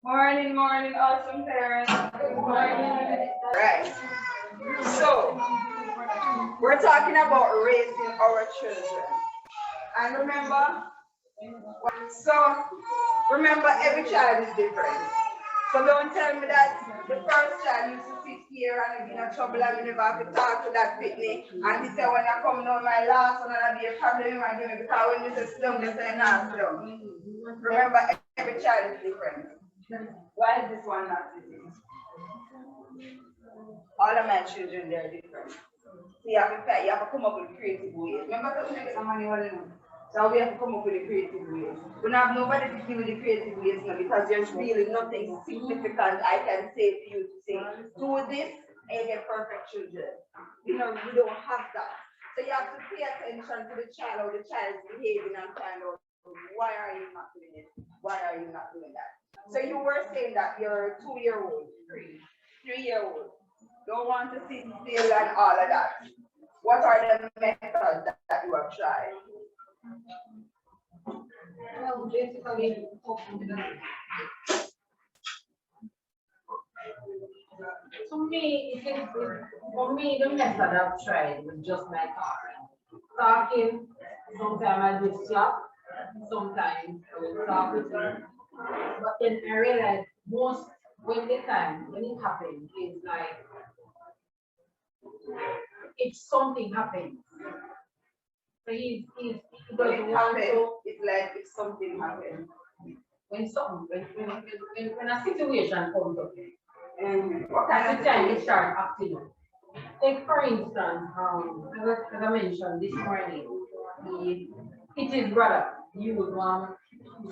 Morning, morning, awesome parents. Good morning. Right. So, we're talking about raising our children. And remember, every child is different. So don't tell me that the first child used to sit here and be in trouble and we never have to talk to that picnic. And he said, when I come down my last one, I'll be a problem in my game because when you say sit down, they say, nah, sit down. Remember, every child is different. Why is this one not sitting? All of my children, they're different. So you have to come up with creative ways. Remember that we get some money all in. So we have to come up with the creative ways. We don't have nobody to deal with the creative ways now because there's really nothing significant I can say to you to say, do this and you get perfect children. We don't have that. So you have to pay attention to the child or the child's behavior and find out why are you not doing it? Why are you not doing that? So you were saying that your 2-year-old, 3-year-old, don't want to sit still and all of that. What are the methods that you have tried? Well, basically, to me, for me, the method I've tried was just my talking. Talking, sometimes I will slap, sometimes I will talk with her. But then I realized when it happens, it's like if something happens. So he doesn't want to. It's like if something happens. When a situation comes up, what kind of time you start acting up. Take for instance, as I mentioned this morning, it is brother. You would want. I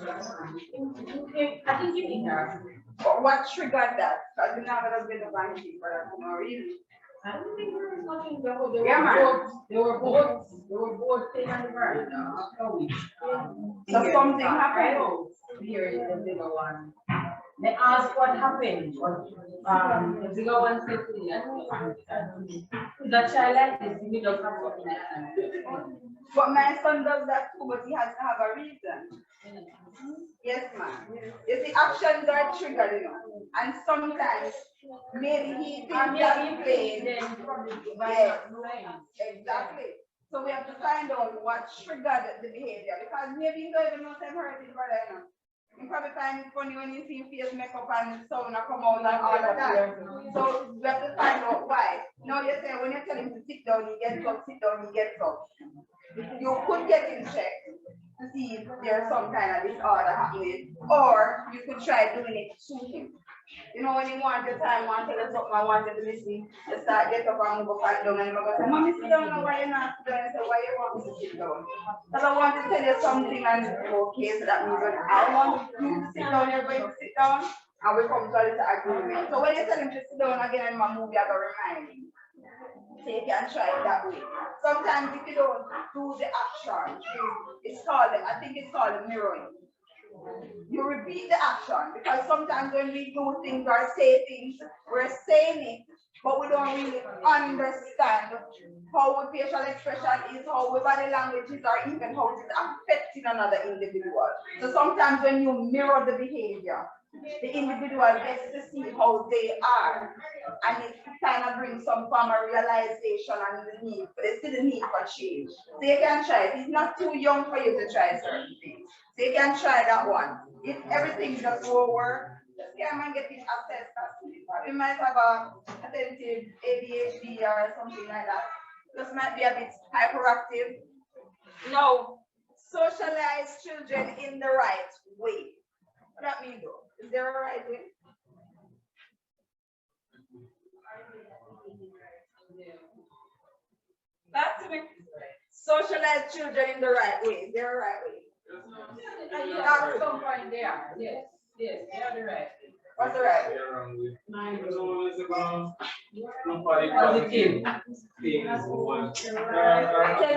think you need that. But what triggered that? Because you never have been a banshee for that no reason. I don't think there was nothing. They were both staying on the ground. So something happened. Here is the bigger one. They asked what happened, but the bigger one said to me that child like this, he does have something like that. But my son does that too, but he has to have a reason. Yes, ma'am. You see, actions are triggered, and sometimes maybe he thinks that playing. Yes, exactly. So we have to find out what triggered the behavior because maybe you don't even know them hurt his brother, You probably find it funny when you see him face makeup and the sound come out and all of that. So we have to find out why. Now you say when you tell him to sit down, he gets up, sit down, he gets up. You could get him checked to see if there's some kind of disorder happening, or you could try doing it to him. When you want your time, want to tell us something, I want you to listen, you start get up and move up and down, and you're going to say, Mommy, sit down, now why you're not sitting down? I say, why you want me to sit down? Because I want to tell you something, and okay, so that means when I want you to sit down, you're going to sit down, and we come to a little agreement. So when you tell him to sit down again and my movie, I got to remind him. So you can try it that way. Sometimes if you don't do the action, I think it's called mirroring. You repeat the action because sometimes when we do things or say things, we're saying it, but we don't really understand how our facial expression is, how our body language is, or even how it is affecting another individual. So sometimes when you mirror the behavior, the individual gets to see how they are, and it kind of brings some form of realization and there's still the need for change. So you can try it. It's not too young for you to try certain things. So you can try that one. If everything just will work, just come and get it assessed. You might have a attentive ADHD or something like that. Just might be a bit hyperactive. No, socialize children in the right way. What that mean though? Is there a right way? That's me. Socialize children in the right way. Is there a right way? At some point they are. Yes, they are the right way. What's the right way? Positive. Tell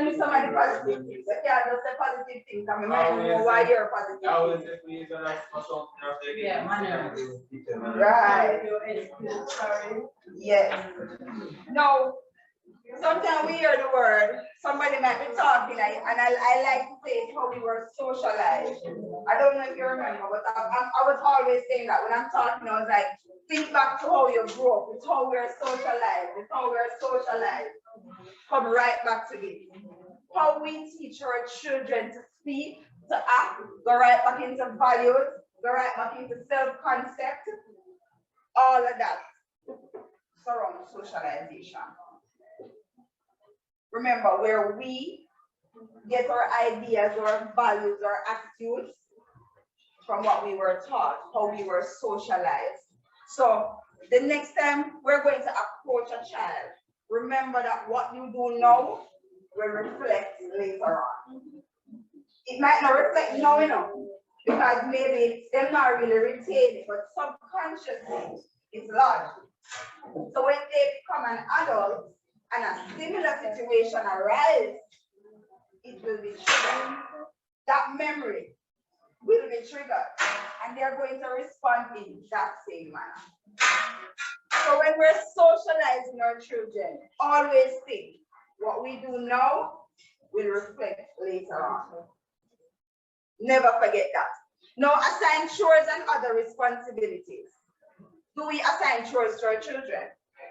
me some of the positive things. Yeah, just the positive things. I mean, know why you're positive. Yeah, manner. Right. Yes. No. Sometimes we hear the word, somebody might be talking, and I like to say how we were socialized. I don't know if you remember, but I was always saying that when I'm talking, I was like, think back to how you grew up. It's how we're socialized. It's how we're socialized. Come right back to it. How we teach our children to speak, to act, go right back into values, go right back into self-concept. All of that surrounds socialization. Remember, where we get our ideas, our values, our attitudes from what we were taught, how we were socialized. So the next time we're going to approach a child, remember that what you do now will reflect later on. It might not reflect now, because maybe they're not really retaining, but subconsciously it's lodged. So when they become an adult and a similar situation arises, it will be triggered. That memory will be triggered, and they're going to respond in that same manner. So when we're socializing our children, always think what we do now will reflect later on. Never forget that. Now, assign chores and other responsibilities. Do we assign chores to our children?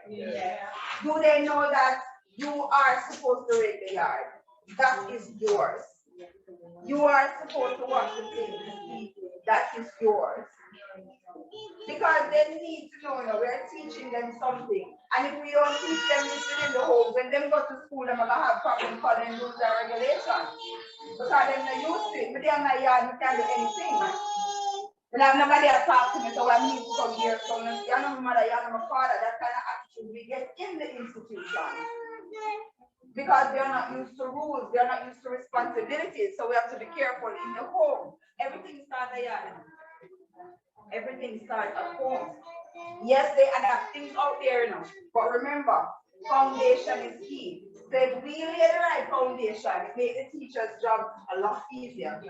Yeah. Do they know that you are supposed to rake the yard? That is yours. You are supposed to wash the things. That is yours. Because they need to know, we're teaching them something. And if we don't teach them this in the home, when they go to school, they're going to have problems following rules and regulations. Because they're not used to it. But they're not yard, we can't do anything. And I've nobody has talked to me, so I need to come here. So you're not my mother, you're not my father. That kind of attitude we get in the institution. Because they're not used to rules, they're not used to responsibilities. So we have to be careful in the home. Everything starts there. Everything starts at home. Yes, they adapt things out there, but remember, foundation is key. So if we lay the right foundation, it makes the teacher's job a lot easier.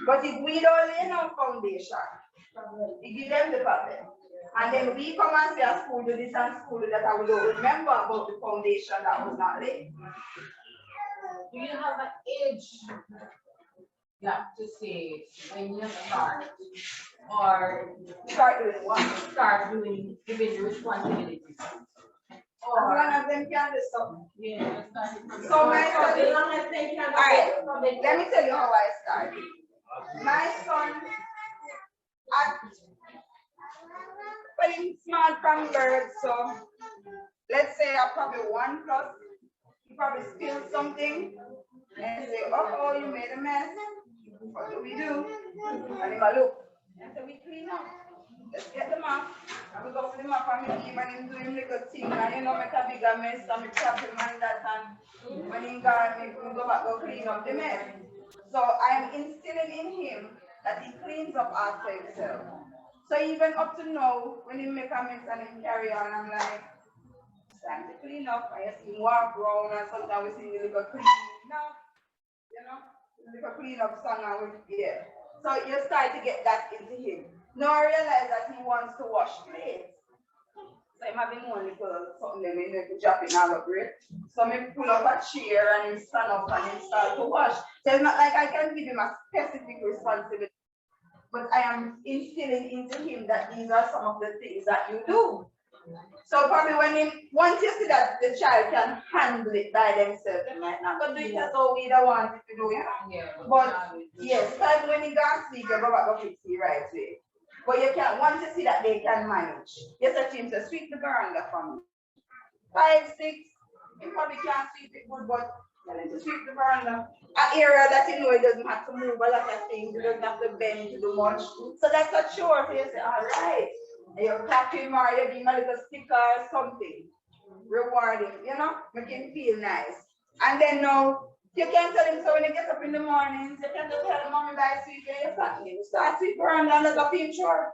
But if we don't lay no foundation, it gives them the problem. And then we come and say, school do this and school do that, and we don't remember about the foundation that was not laid. Do you have an age to say when you start? Or start doing what? Start doing giving responsibilities. As long as them can do something. Yeah. So my son, as long as they can. All right. Let me tell you how I started. My son, well, he's smart from birth, so let's say I'm probably 1+. He probably spilled something, and say, "Oh, you made a mess. What do we do?" And he go, "Look." And so we clean up. Let's get the mop. And we go for the mop and we give him do him little thing. And make a bigger mess and we trap him and that. And when he gone, we go back go clean up the mess. So I'm instilling in him that he cleans up after himself. So even up to now, when he make a mess and he carry on, I'm like, it's time to clean up. I see him walk around and sometimes we see the little clean up. Little clean up song and yeah. So you start to get that into him. Now I realize that he wants to wash plates. So I'm having one little something that we need to drop in our break. So I pull up a chair and he stand up and he start to wash. So it's not like I can give him a specific responsibility, but I am instilling into him that these are some of the things that you do. So probably once you see that the child can handle it by themselves, they might not go do it as how we don't want it to do, But yes, time when you go and sleep, you go back up fix it right away. But you can once you see that they can manage. Yes, I team to sweep the veranda for me. 5, 6, you probably can't sweep it good, but you need to sweep the veranda. An area that you know it doesn't have to move a lot of things, it doesn't have to bend to do much. So that's a chore. So you say, all right. And you clap him or you give him a little sticker or something. Rewarding, make him feel nice. And then now, you can tell him, so when he gets up in the mornings, you can just tell him, "Mommy, by sweep your family." Start sweep around and let him chore.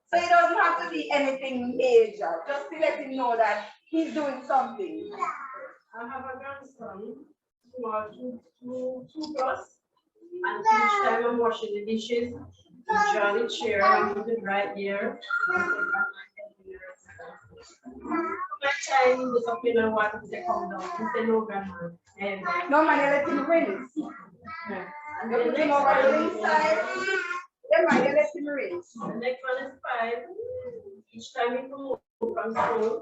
So it doesn't have to be anything major. Just to let him know that he's doing something. I have a grandson who are 2+. And each time I'm washing the dishes, I draw the chair and put it right here. My child was up in and water to come down. He said, "No, grandma." No, man, you let him rinse. Yeah. You put him over the inside. Yeah, man, you let him rinse. The next one is 5. Each time you come from school,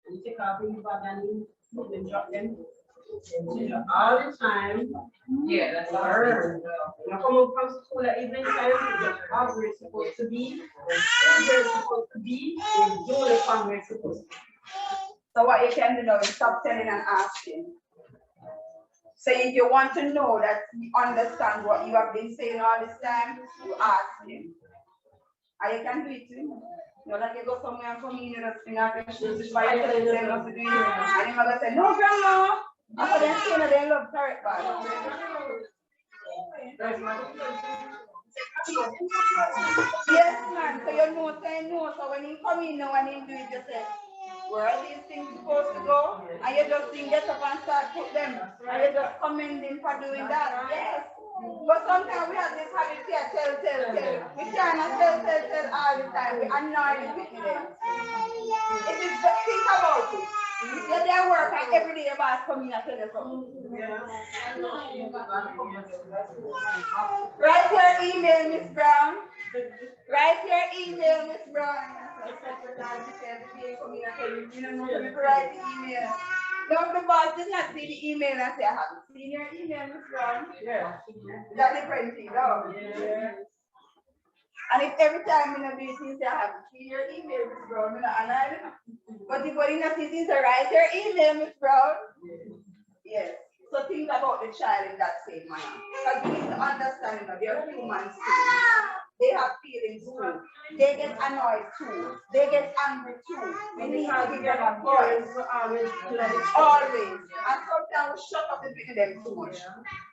you take off your bag and you put them, drop them. All the time. Yeah, that's hard. You come up from school at evening time, you just have where it's supposed to be, where it's supposed to be, and do the fun where it's supposed to be. So what you can do now is stop telling and asking. So if you want to know that he understands what you have been saying all this time, you ask him. And you can do it too. You know, like you go somewhere and come in and just out your shoes, by yourself, and say, not to do it. And your mother say, no, grandma. After them saying that they love carrot bag. Yes, man. So you know, say no. So when you come in now and you do it, you say, where are these things supposed to go? And you just get up and start put them. And you just commend him for doing that. Yes. But sometimes we have this habit here, tell. We cannot tell all the time. We annoy the people there. It is just think about it. You're there work and every day your boss come in and tell you something. Write your email, Miss Brown. Write your email, Miss Brown. You know, write the email. No, the boss did not see the email and say, I haven't seen your email, Miss Brown. Yeah. That's the different thing, no? Yeah. And if every time you know, you say, I haven't seen your email, Miss Brown, and I but if you not see, to write your email, Miss Brown. Yes. So think about the child in that same manner. Because you need to understand, you know, they're humans too. They have feelings too. They get annoyed too. They get angry too. We need to give them a voice. Always. And sometimes we shut up the people them too much.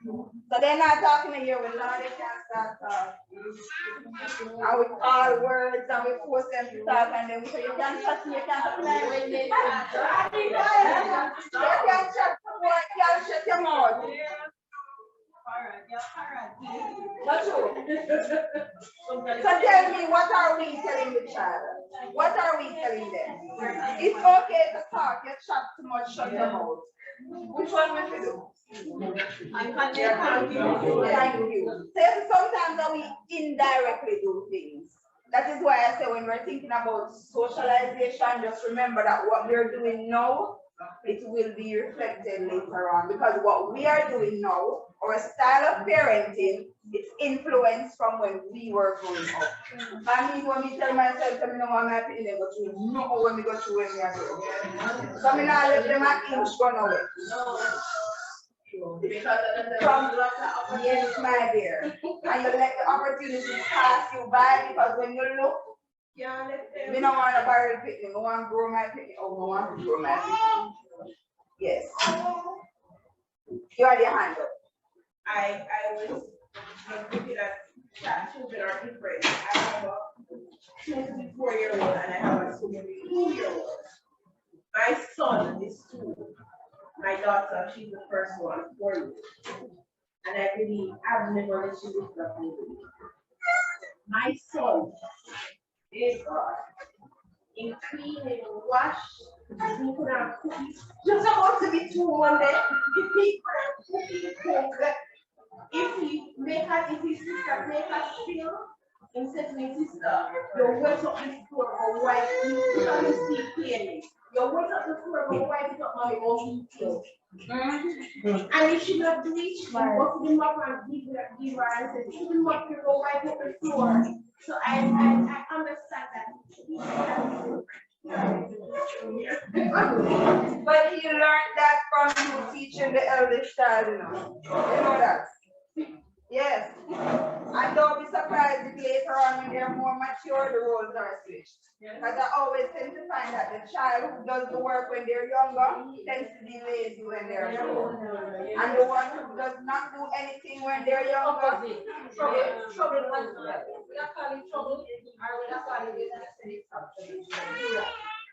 So they're not talking to you with now they can't start talking. And we call words and we force them to talk and then we say, you can't touch me, you can't touch me. You can't shut your mouth. That's true. So tell me, what are we telling the child? What are we telling them? It's okay to talk, you chat too much, shut your mouth. Which one will we do? Thank you. Sometimes we indirectly do things. That is why I say when we're thinking about socialization, just remember that what we're doing now, it will be reflected later on. Because what we are doing now, our style of parenting, it's influenced from when we were growing up. I mean, when we tell myself, I don't want my opinion, but you know when we go through when we are growing. So I mean, I let them at inch go away. Yes, my dear. And you let the opportunity pass you by because when you look, we don't want to bury the picnic, we want to grow my picnic, or we want to grow my picnic. Yes. You had your hand up. I was looking at children are different. I have a 2-4-year-old and I have a 2-year-old. My son is 2. My daughter, she's the first one, 4 years. And I believe I've never let you look at me. My son is in clean and wash. He could have cookies. Just about to be 2 one day. If he could have cook, if his sister make a spill, instead of his sister, you wet up the floor or wipe it, you can see clearly. You wet up the floor or wipe it up on your own clothes. And if she not do it, she go to the mop and give her and say, to the mop, you go wipe up the floor. So I understand that. But he learned that from you teaching the eldest child, you know. You know that? Yes. And don't be surprised if later on when they're more mature, the roles are switched. Because I always tend to find that the child who does the work when they're younger tends to be lazy when they're older. And the one who does not do anything when they're younger, trouble.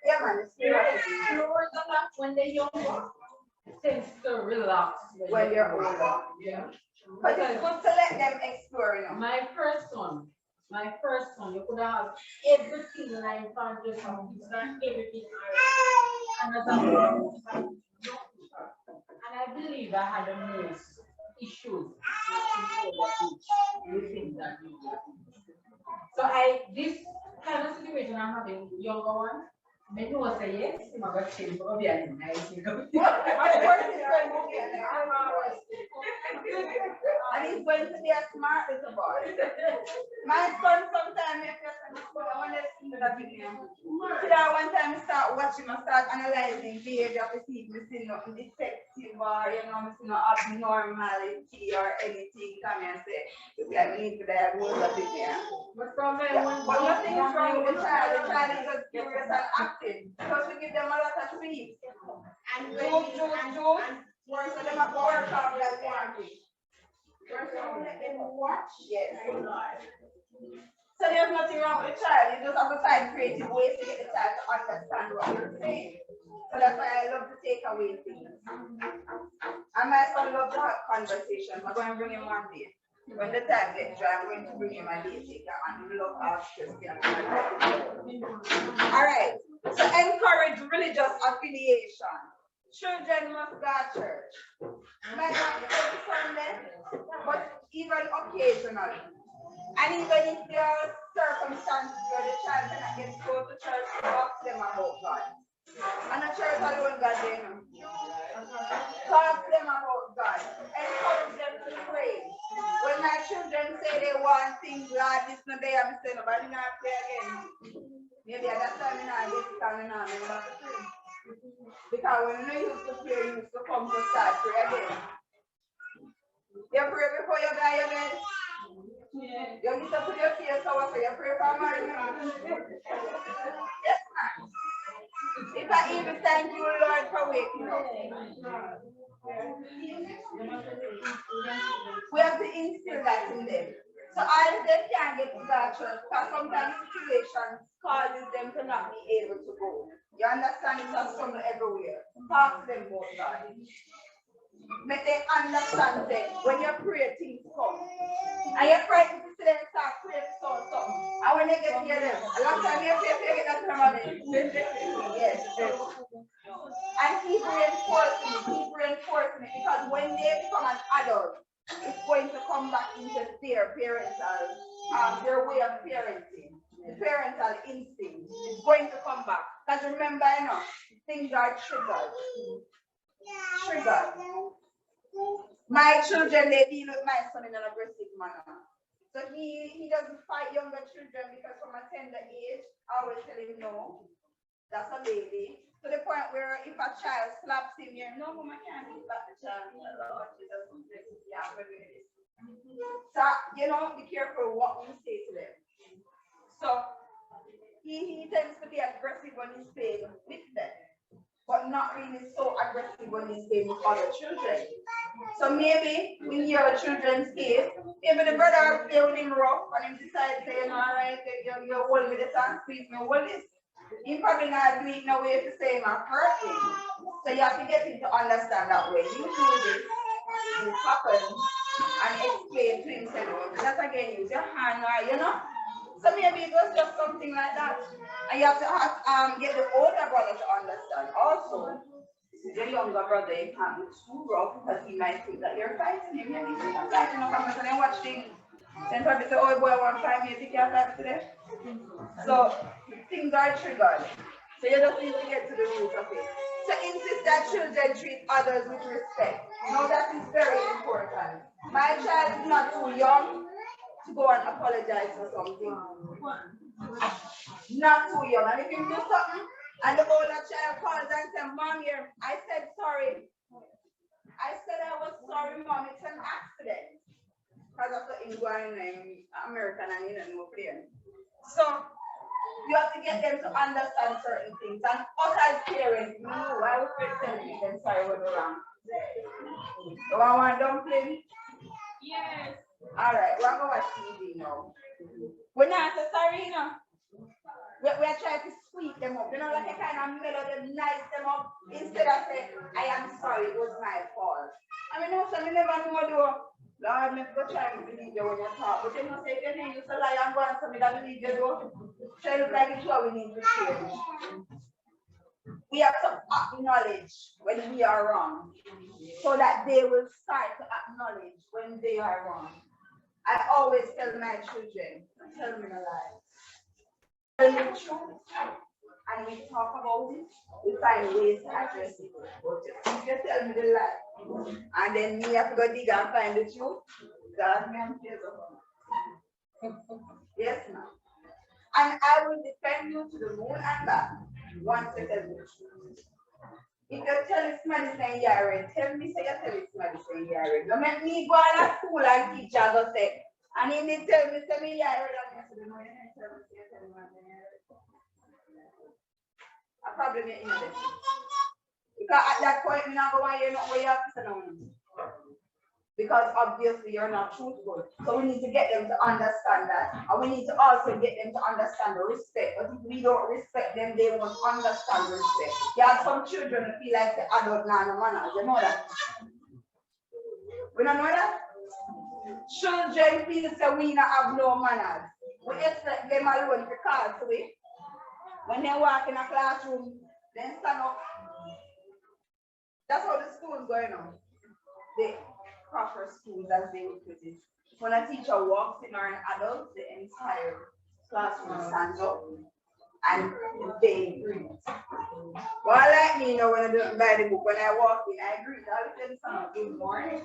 Yeah, man, it's when they're younger, tends to relax when they're older. Yeah. But it's good to let them explore, you know. My first son, you could have everything like foundation, everything. And as a and I believe I had the most issues within that media. So this kind of situation I'm having with younger one, maybe was say yes, I'm gonna change for be a nice. And he's going to be a smart little boy. My son sometimes if I want to see that video. Today one time I start watching, I start analyzing behavior to see if I see nothing defective or I see no abnormality or anything. Come and say, I need to diagnose that video. But from But nothing is wrong with the child. The child is just curious and active. Because we give them a lot of treats. And work so them have to work out like one week. Work so let them watch. Yes. So there's nothing wrong with the child. You just have to find creative ways to get the child to understand what you're saying. So that's why I love to take away things. And my son loves to have conversations. I'm going to bring him one day. When the time gets dry, I'm going to bring him my day taker and look after him. All right. So encourage religious affiliation. Children must go to church. Might not be every Sunday, but even occasionally. And even if there are circumstances where the child cannot get to go to church, talk to them about God. And the church alone, God, they know. Talk to them about God. Encourage them to pray. When my children say they want things, Lord, this no day, I'm saying, nobody not pray again. Maybe at that time, I get to come in and I pray. Because when you used to pray, you used to come to start pray again. You pray before you die again. Yeah. You need to put your face over so you pray for marriage. Yes, ma'am. If I even thank you, Lord, for waking up. We have to instill that in them. So I they can't get to that church because sometimes situations causes them to not be able to go. You understand it's a struggle everywhere. Talk to them about God. Make them understand that when you pray, things come. And you pray to see them start praying so. And when they get here, a lot of time you pray, get that from yes. And keep reinforcing it because when they become an adult, it's going to come back into their parental, their way of parenting. The parental instinct is going to come back. Because remember, things are triggered. My children, they deal with my son in an aggressive manner. So he doesn't fight younger children because from a tender age, I always tell him no. That's a baby. To the point where if a child slaps him, no, mom, I can't beat back the child. So, be careful what we say to them. So, he tends to be aggressive when he's playing with them, but not really so aggressive when he's playing with other children. So maybe in your children's case, maybe the brother will play with him rough and he decides saying, all right, you hold me this and squeeze me, hold this. He probably not do it in a way to say I'm hurting. So you have to get him to understand that way. You do this happens, and explain to him, say, that again, use your hand, or So maybe it was just something like that. And you have to get the older brother to understand. Also, the younger brother, you can't be too rough because he might think that you're fighting him. And he's not fighting him, and then watch things. Then probably say, oh boy, I want 5 minutes, you can't fight today. So things are triggered. So you just need to get to the root of it. So insist that children treat others with respect. That is very important. My child is not too young to go and apologize for something. Not too young. And if you do something and the older child calls and says, Mom, here, I said sorry. I said I was sorry, Mom, it's an accident. Because that's what in American and no plane. So you have to get them to understand certain things. And us as parents, I would pretend them sorry when we're wrong. So I want dumpling? Yes. Alright, we're going to watch TV now. We're not so sorry, We're trying to sweep them up, like a kind of mellow them, nice them up, instead of saying, I am sorry, it was my fault. I never know, Lord, I'm go try to believe you when you talk, but you say, if you used to lie and go on something that believe you do, so it looks like it's what we need to change. We have to acknowledge when we are wrong. so that they will start to acknowledge when they are wrong. I always tell my children, tell me a lie. Tell me the truth, and we talk about it, we find ways to address it. But if you tell me the lie, and then me have to go dig and find the truth, God me and yes, ma'am. And I will defend you to the moon and back once you tell me the truth. If you tell somebody saying you're right, tell me say you tell somebody saying you're right. Don't make me go to school and teach and go say, and if they tell me say me you're right, I say no, you can't tell me say you tell me I probably make you know this. Because at that point, me not go want you know what you have to say no. Because obviously you're not truthful. So we need to get them to understand that. And we need to also get them to understand the respect. But if we don't respect them, they won't understand the respect. You have some children who feel like the adult now no manners. You know that? We don't know that? Children feel that we don't have no manners. We expect them alone to call to it. When they walk in a classroom, then stand up. That's how the school is going on. The proper schools, as they would put it. When a teacher walks in or an adult, the entire classroom stands up and they greet. Well, like me, you know, when I don't buy the book, when I walk in, I greet all of them, son, good morning.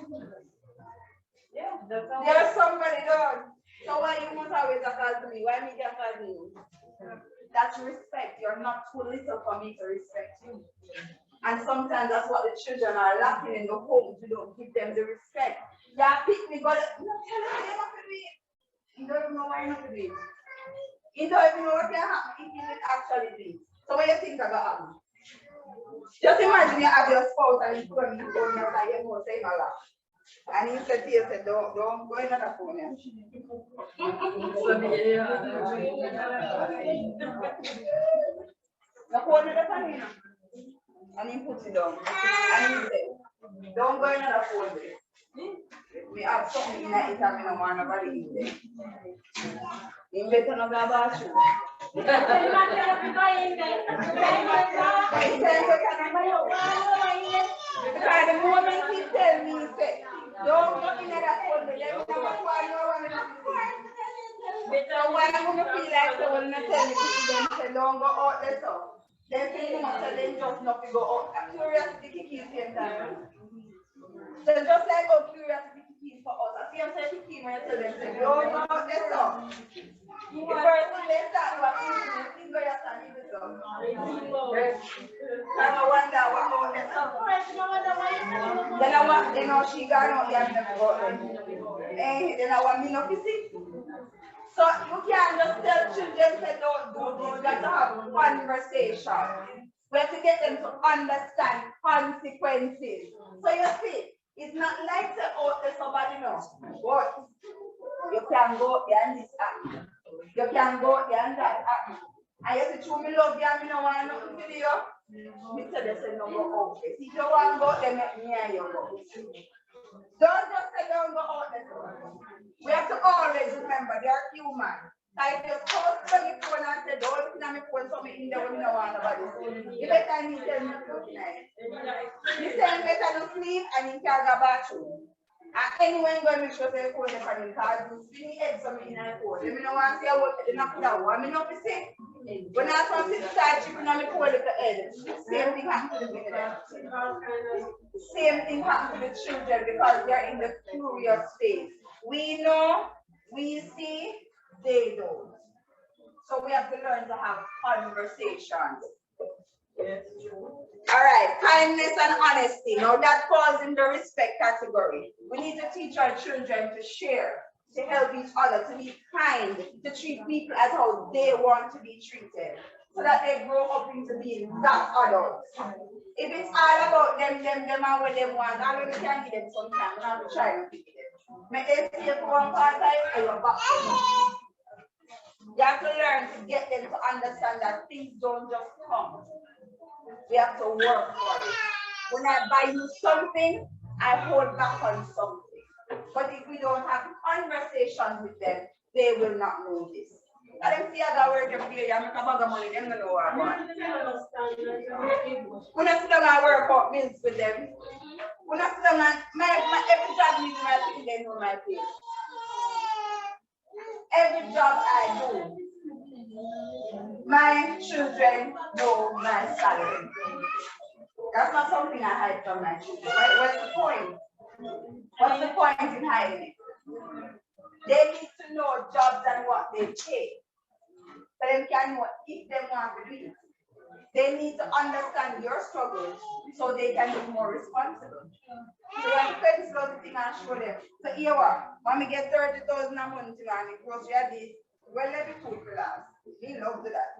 Yeah, there's somebody done. So why you must always call to me? Why me just call to you? That's respect. You're not too little for me to respect you. And sometimes that's what the children are lacking in the home. You don't give them the respect. Yeah, pick me, but you don't tell them they're not to do it. You don't even know why you're not to do it. You don't even know what can happen if you actually do it. So what do you think about happen? Just imagine you have your spouse and you put me phone now that you know say my laugh. And he said to you, don't go in another phone. The phone in the phone. And he puts it down. And he said, don't go in another phone there. We have something in it and we don't want nobody in there. You better not go about you. Because the moment he tell me, he say, don't go in that phone there. So when I'm going to feel like someone tell me to say, don't go out there so. Then they just not to go out. Curiosity keeps them time. So just like how curiosity keeps for us. I see I'm saying to keep when I tell them, don't go out there so. The person they start watching, they think you're standing with them. And I wonder what out there so. Then I want, you know, she got out there and never go out there. Then I want me not to see. So you can't just tell children that don't do this, you have to have conversation. We have to get them to understand consequences. So you see, it's not like to out there somebody knows. But you can go there and this happen. You can go there and that happen. And you say, "True, me love you and me no want nothing to do you." Me tell you, say, "No go out there." If you want to go there, make me and you go. Don't just say don't go out there. We have to always remember they are human. Like if you post on your phone and say, don't look at my phone, so me in there when you don't want nobody. You better need to tell me something nice. You say you better not sleep and you can't go bathroom. And anyone going to make sure they phone the phone because you see me head something in my phone. Let me know want to see how they knock down. I mean, not to say. When I come to the side, chipping on my phone at the head. Same thing happens to the children. Same thing happens to the children because they're in the curious phase. We know, we see, they don't. So we have to learn to have conversations. Yes. All right, kindness and honesty. Now that falls in the respect category. We need to teach our children to share, to help each other, to be kind, to treat people as how they want to be treated, so that they grow up into being that adults. If it's all about them and what they want, I really can give them some time, and I will try to pick them. Make them see it one part time and you're back. You have to learn to get them to understand that things don't just come. We have to work for it. When I buy you something, I hold back on something. But if we don't have conversations with them, they will not know this. I don't see how work every day. I make a bag of money, them don't know what I want. When I still work out bills with them, when I still down and my every job needs my thing, they know my pay. Every job I do, my children know my salary. That's not something I hide from my children. What's the point? What's the point in hiding it? They need to know jobs and what they pay. So they can know if they want to do it. They need to understand your struggles so they can be more responsible. So you have to pencil out the thing and show them. So here what? When we get 30,000 a month and the grocery at this, well, let me food for that. We love that.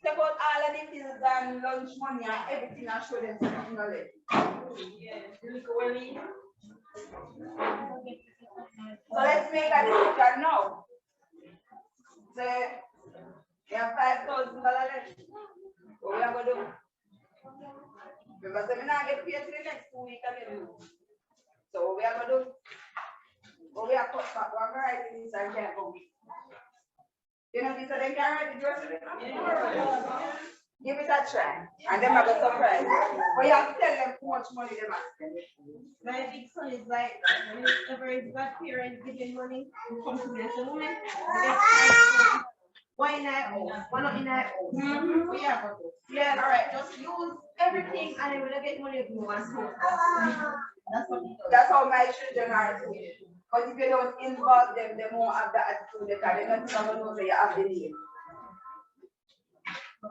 Take out all of the bills and lunch money and everything and show them something already. So let's make a decision now. So you have $5,000 left. What we are going to do? Because we not get paid for the next 2 weeks again. So what we are going to do? What we are cut back, we're writing this and can't go. You know, so they can write the grocery. Give it a try. And then I got surprised. But you have to tell them how much money they must spend. My big son is like, whenever his godparents give him money, he comes to me and says, woman, why not? Why not in that? Yeah, all right, just use everything and then when I get money, you move and so. That's what he does. That's how my children are too. But if you don't involve them, they won't have the attitude because they don't even know that you have the name.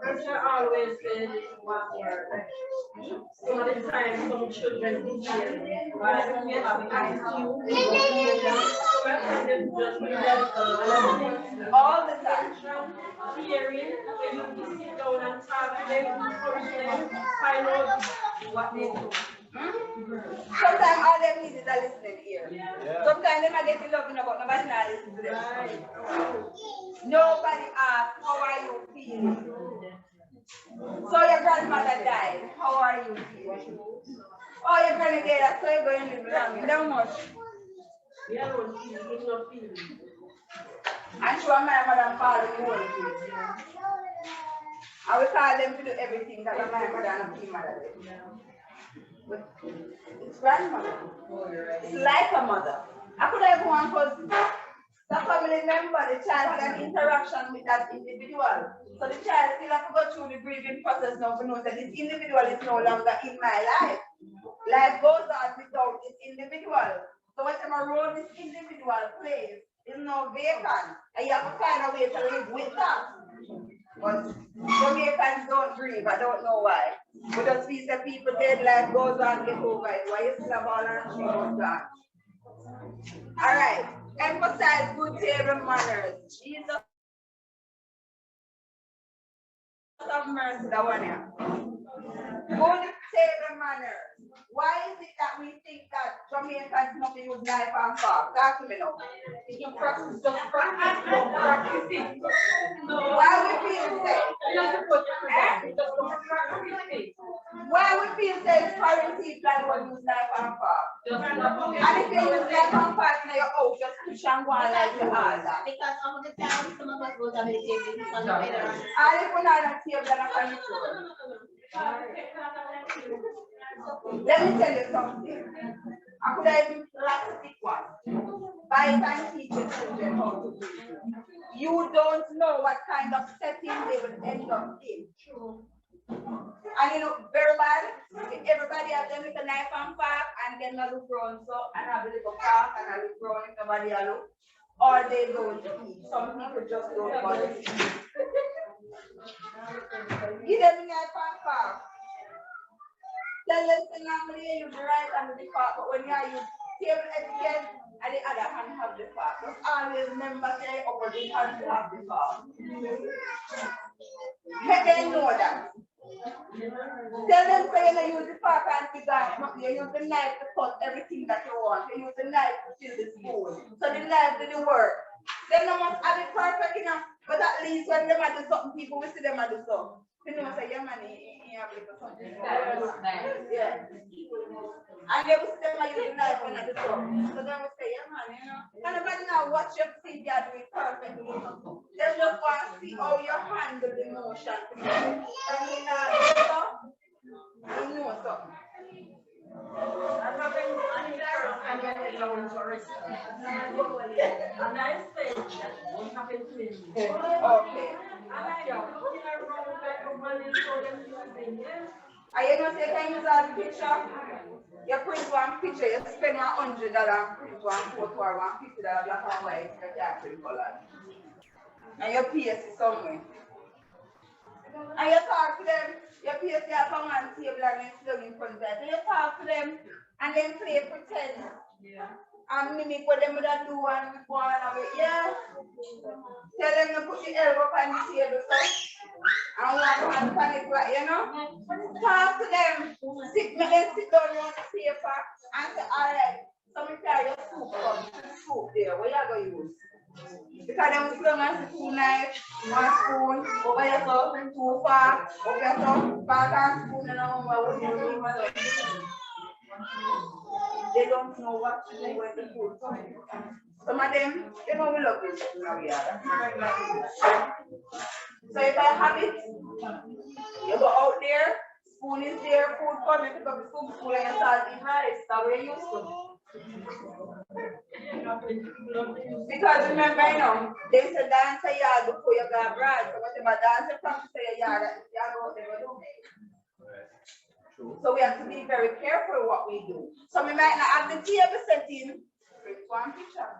Teacher always says what word. Some of the time, some children in here, while we have IQ, all the time. hearing, when you sit down and talk to them, encourage them, find out what they do. Sometimes all they need is a listening ear. Sometimes they might get to loving about nobody not listen to them. Nobody asks, how are you feeling? So your grandmother died. How are you feeling? Oh, you're going to get that, so you're going to live around me. Not much. Yeah, no, she's not feeling. I'm sure my mother and father will hold you. I will call them to do everything that my mother and my mother did. But it's grandmother. It's like a mother. I could have one because the family member, the child had an interaction with that individual. So the child still have to go through the grieving process now to know that this individual is no longer in my life. Life goes on without this individual. So whatever role this individual plays is now vacant. And you have to find a way to live with that. But Jamaicans don't grieve, I don't know why. We just see the people dead, life goes on, get over it. Why you still have all our tree goes on? Alright. Emphasize good table manners. Jesus have mercy, that one here. Good table manners. Why is it that we think that Jamaicans not use knife and fork? Talk to me now. You practice, just practice, don't practice it. Why we feel safe? Why we feel safe foreign people will use knife and fork? And if you use knife and fork in your house, just push and go on like you are that. Because some of the time, some of us go to the table, some of the and if we're not on the table, then I'm on the floor. Let me tell you something. I could have even plastic one. Buy it and teach your children how to do it. You don't know what kind of setting they will end up in. And you know, very bad, if everybody have them with a knife and fork and then a look around so and have a little fork and a look around if nobody look. Or they don't eat. Some people just don't want to eat. Give them a knife and fork. Tell them to normally you use the right hand of the fork, but when you use table etiquette and the other hand have the fork. Just always remember to say opposite hand to have the fork. Let them know that. Tell them to you use the fork and the gun. You use the knife to cut everything that you want. You use the knife to fill the spoon. So the knife do the work. They don't must have it perfect enough, but at least when they do something, people will see them do something. You know, say, yeah, man, you have to do something. Yeah. And they will see them use the knife when I do something. So they will say, yeah, man, you know. And nobody now watch you think you do it perfectly. They just want to see how you handle the motion. And you know something. And having And I said that what happened to me. Okay. And I don't around like a man and show them using, yeah. Are you not taking that picture? You print one picture, you spend $100 and print one photo or $150 black and white, you can't print color. And you paste it somewhere. And you talk to them, you paste your come on table and then slug in front of that. And you talk to them and then play pretend. Yeah. And mimic what them would do and go on away. Yeah. Tell them to put the elbow on the table, so. And one hand on it, you know? Talk to them. Make them sit down on the paper and say, all right, so we carry your soup from the soup there. What you going to use? Because them slung us 2 knives, 1 spoon, over your top, 2 fork, over your top, fork and spoon, and what you do. They don't know what to do when the food comes. Some of them, they know we love this. So if I have it, you go out there, spoon is there, food coming, pick up the soup spoon and you start eating rice. That's what you used to. Because remember, you know, they say dance a yard before you go abroad. So whatever dance you practice a yard, you go out there do. So we have to be very careful what we do. So we might not have the table setting, print one picture.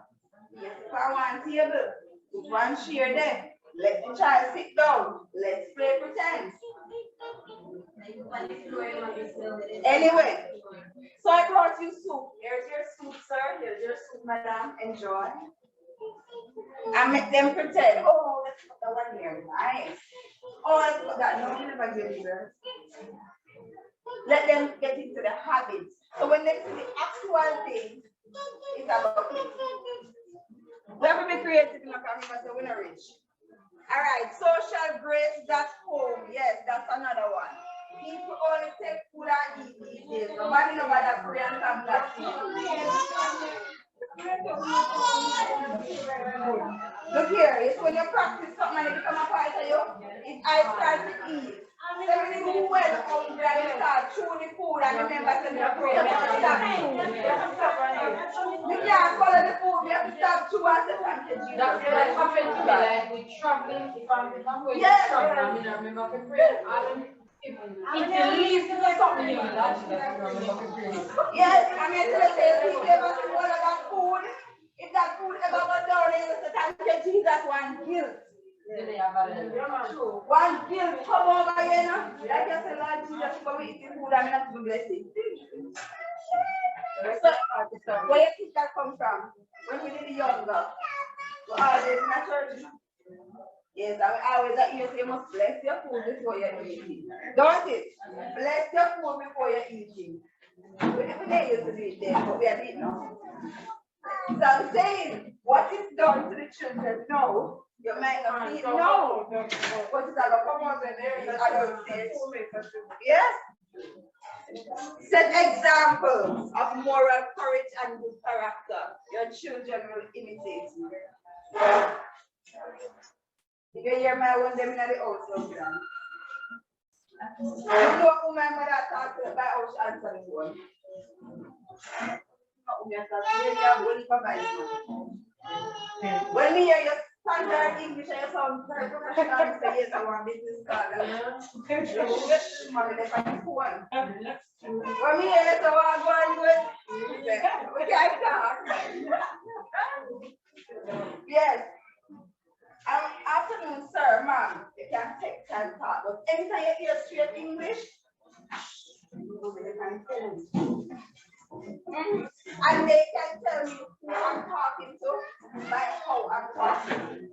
Yes, for one table, put one chair there. Let the child sit down. Let's play pretend. Anyway, so I brought you soup. Here's your soup, sir. Here's your soup, madam. Enjoy. And make them pretend. Oh, let's put that one here. Nice. Oh, let's put that. No, never give either. Let them get into the habits. So when they see the actual thing, it's about it. We have to be creative in our community, so we're not rich. All right, social grace, that's home. Yes, that's another one. People only take food and eat these days. Nobody knows about that prayer and come back. Look here, it's when you practice something and it becomes a part of you, it's I start to eat. So when you do well out there, you start chewing the food and remember to pray. You have to stop chewing. You can't follow the food, you have to stop chewing and say thank you, Jesus. That's what happened to me, like with traveling, if I'm going to travel, I mean, I remember to pray. If the least is something you that's yes, I mean, if you ever swallow that food, if that food ever goes down, you say thank you, Jesus, one guilt. One guilt come over here now. Like I said, Lord Jesus, come eat the food and not to bless it. So, where did that come from? When we were younger. We always in a church. Yes, I always hear you must bless your food before you eat it. Don't it? Bless your food before you eat it. We didn't used to do it then, but we are doing it now. So I'm saying, what is done to the children now, you might not eat now. But it's going to come out when they're in the adult stage. Yes? Set examples of moral courage and good character. Your children will imitate you. If you hear my one, them in the house, you know who my mother talked to by how she answered the phone. When we hear you standard English, you sound very professional. You say, yes, I want business card. Mommy, they find the phone. When we hear you say, well, I'm going to do it, we can't talk. Yes. Afternoon, sir, ma'am, you can take time talk, but anytime you hear straight English, and they can tell me who I'm talking to by how I'm talking.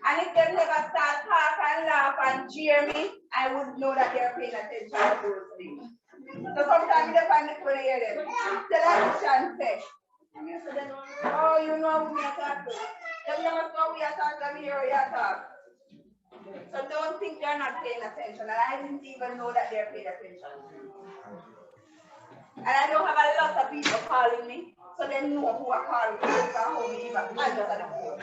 And if they never start talk and laugh and cheer me, I would know that they're paying attention to those things. So sometimes they find it to hear them. Tell us and say, oh, you know who we are talking to. They must know we are talking here, we are talking. So don't think they're not paying attention. And I didn't even know that they're paying attention. And I don't have a lot of people calling me. So so they know who I call me, how we even answer the phone.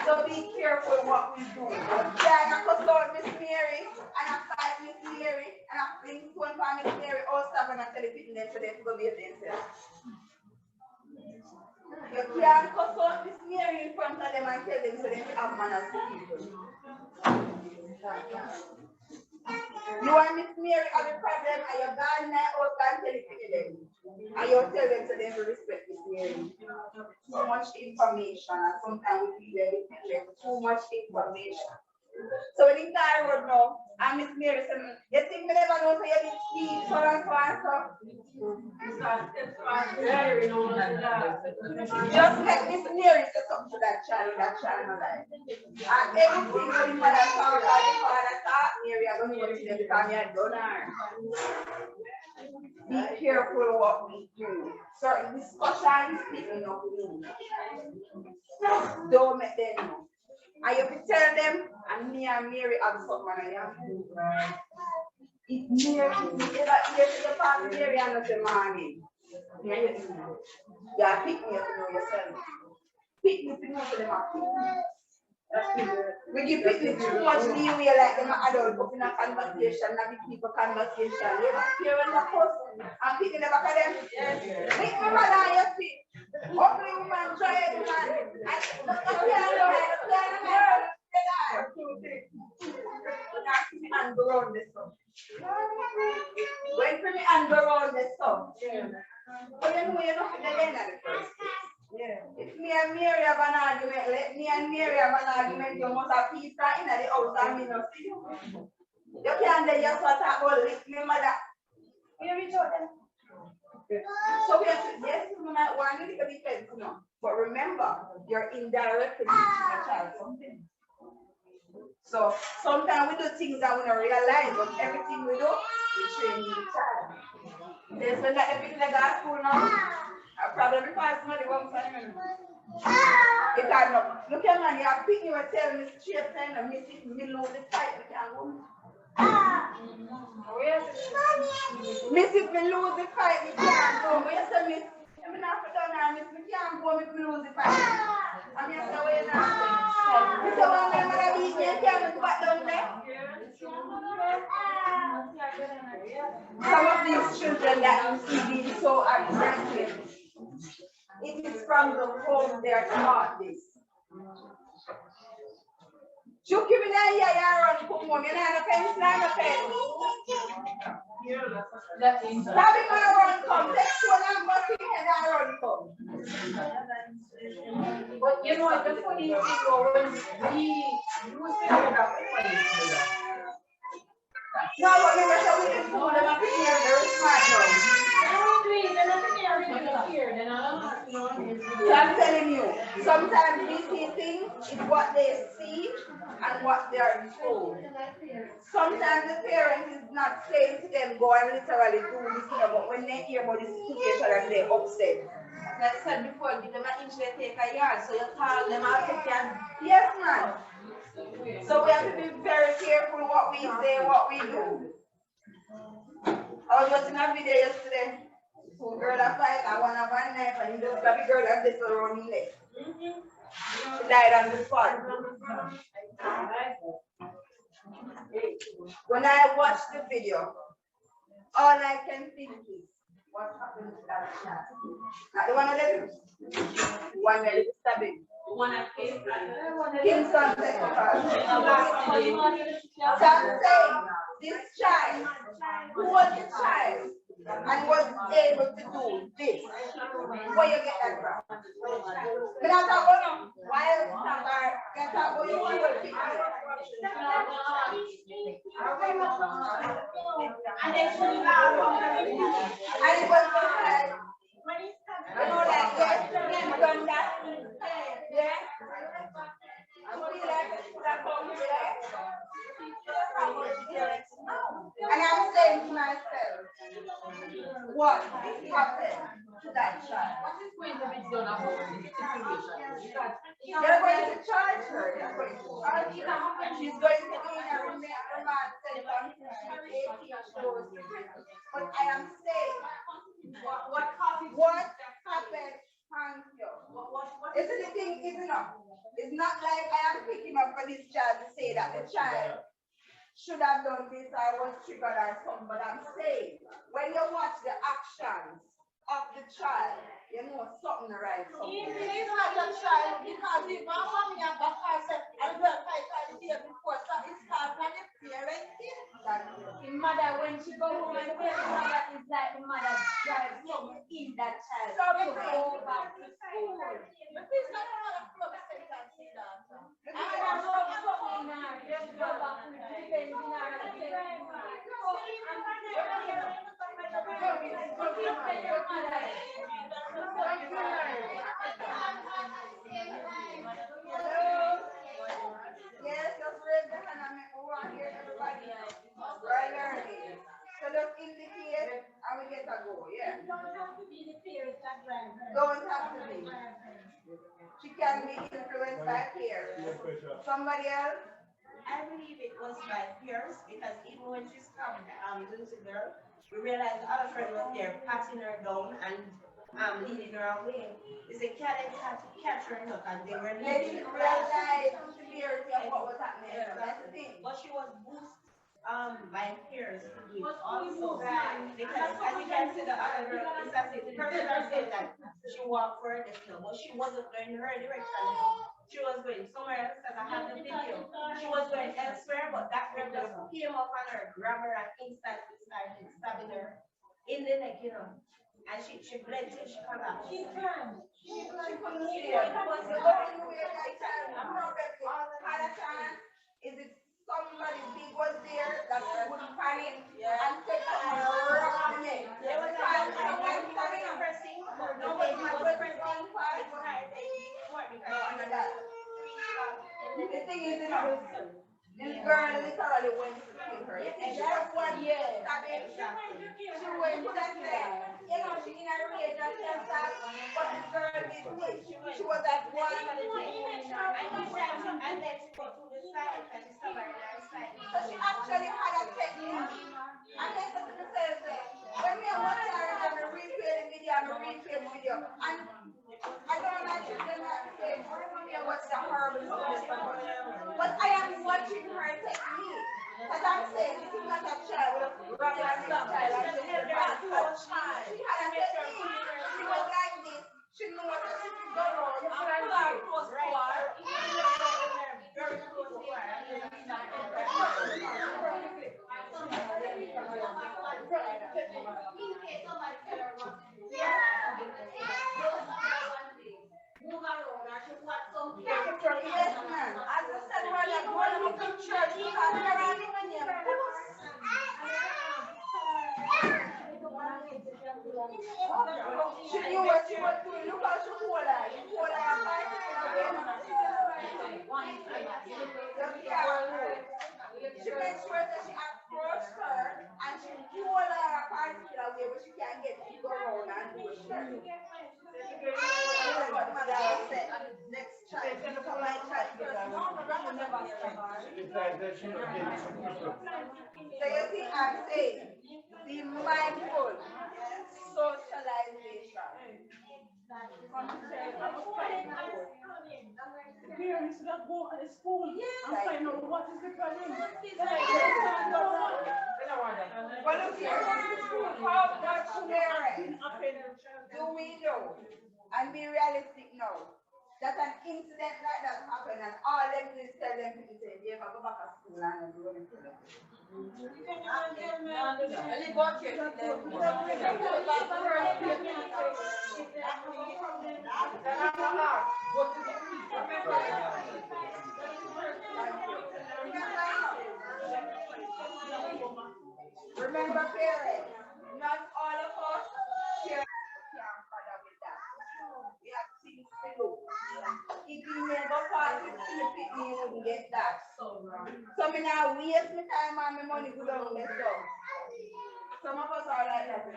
So be careful what we do. Yeah, I cuss out Miss Mary, and I fight Miss Mary, and I fling phone for Miss Mary, all stuff, and I tell the people them so they go be themselves. You can't cuss out Miss Mary in front of them and tell them so they have manners to people. You and Miss Mary have a problem, and you go in my house and tell it to them. And you tell them so they will respect Miss Mary. So much information, and sometimes we feel like too much information. So when the guy road now, and Miss Mary said, you think me never know so you did speak, so and so and so? Just let Miss Mary say something to that child no like. And everything when the mother talk, or the father talk, Mary, I'm going to go to them because I don't her. Be careful what we do. Certain discussions, people know who. Don't make them know. And you can tell them, and me and Mary have something I am. If Mary, if you ever hear to the past Mary and not the morning, yeah, pick me up to know yourself. Pick me to know for them. We give people too much leeway like them adults up in a conversation, not the people conversation. You don't hear when the person and people never call them. Make me mad on your feet. Ugly woman, try it, man. And go around this stuff. When me and go around this stuff. But you know you're not the end of the first. If me and Mary have an argument, let me and Mary have an argument, you must have peace in the house and me not see you. You can't then just talk about lick me mother. You reach out them. So we have to, yes, we might want a little defense, you know. But remember, you're indirectly teaching a child something. So sometimes we do things that we don't realize, but everything we do, we train the child. There's when that everything that got school now, a problem because somebody wants to know. It can't know. Look at man, you have picked you and tell me straight time and me lose the fight, we can't go. Miss, if we lose the fight, we can't go. But you say, miss, I'm not for done now, miss, we can't go if we lose the fight. I'm just the way now. Miss, I want them to beat me and tell me to back down there. Some of these children that you see being so aggressive, it is from the home they are taught this. You give me that here, you run, come home, you know, the pen, slam the pen. Having my run come, next one I'm working and I run come. But you know, the funny thing was, we used to know that no, but remember, so we didn't do them up here, they're smart now. So I'm telling you, sometimes we see things is what they see and what they are told. Sometimes the parent is not saying to them, go and literally do this, but when they hear about the situation and they're upset. Like I said before, give them an inch, they take a yard, so you call them out, they can. Yes, man. So we have to be very careful what we say, what we do. I was watching a video yesterday. Two girls are fighting, and one of her knife, and the other girl has this around her leg. She died on the spot. When I watched the video, all I can think is, what happened to that child? Not the one of them. One that is stabbing. One at Kingston, Texas. So I'm saying, this child, who was the child, and was able to do this, where you get that from? But I thought, oh no, why else not? I thought, oh, you want to and it was like, you know, like, yes, men done that. Yeah. And I'm saying to myself, what happened to that child? What is going to be done about this situation? They're going to charge her. They're going to charge her. She's going to be in a remand center until she's 18 shows. But I am saying, what is enough. It's not like I am picking up for this child to say that the child should have done this or was triggered or something, but I'm saying when you watch the actions of the child, you know something right. Even if not a child, because if my mommy and papa said, I will fight for the day before, so it's called for the parenting. The mother, when she go home and tell the mother, it's like the mother drives something in that child. So to go back to school. But it's not a lot of club sex and see that. And I love something in her, just go back to the depends in her. Yes, just raise the hand and make me want to hear everybody. We're learning. So just indicate and we get a go, yeah. Don't have to be the parents that drive her. Don't have to be. She can be influenced by peers. Somebody else? I believe it was by peers because even when she's come little girl, we realized other friend was there patting her down and leading her away. They said Karen had to catch her up and they were They leading didn't her. realize the severity of what was happening. That's the thing. But she was boosted by peers to do it also. Because as you can see the other girl, it's as if the person that said that she walked for this hill, but she wasn't going in her direction. She was going somewhere else because I have the video. She was going elsewhere, but that girl just came up on her, grabbed her, and instantly started stabbing her in the neck, you know. And she bled till she collapsed. She turned. She couldn't see it. It was going away like that. Probably had a chance. Is it somebody big was there that would panic and take her around the neck? There was a pressing. Nobody was pressing. The thing is, you know, this girl literally went to kill her. And that's what, she went to that thing. You know, she in a rage and she attacked, but the girl did this. She was at one. And then she got to the side and she stubborn on her side. So she actually had a technique. And then to myself, when we are watching her and we replay the video, and I don't like to say, what's the horrible situation. But I am watching her technique. Because I'm saying, this is not a child with a child. She had a technique. She was like this. She knew what she could go wrong. She pull her close to her. Very close to her. Yes, ma'am. As I said, we're like going to church because there are many she knew what she was doing. Look how she hold her. She hold her apart. She made sure that she approached her and she hold her a particular way where she can get to go around and do it. That's what mother said. Next child. Look at my child first. No, my grandma never said that. So you see, I'm saying, be mindful. Socialization. Parents that go to school and find out what is the problem. Well, look here. How much parents do we know and be realistic now that an incident like that happened and all them do is tell them to say, "Yeah, go back to school and do anything." Remember, parents, not all of us share father with that. We have things to do. If you never pass it to the people, you wouldn't get that. So me now waste my time and my money go down there. Some of us are like that.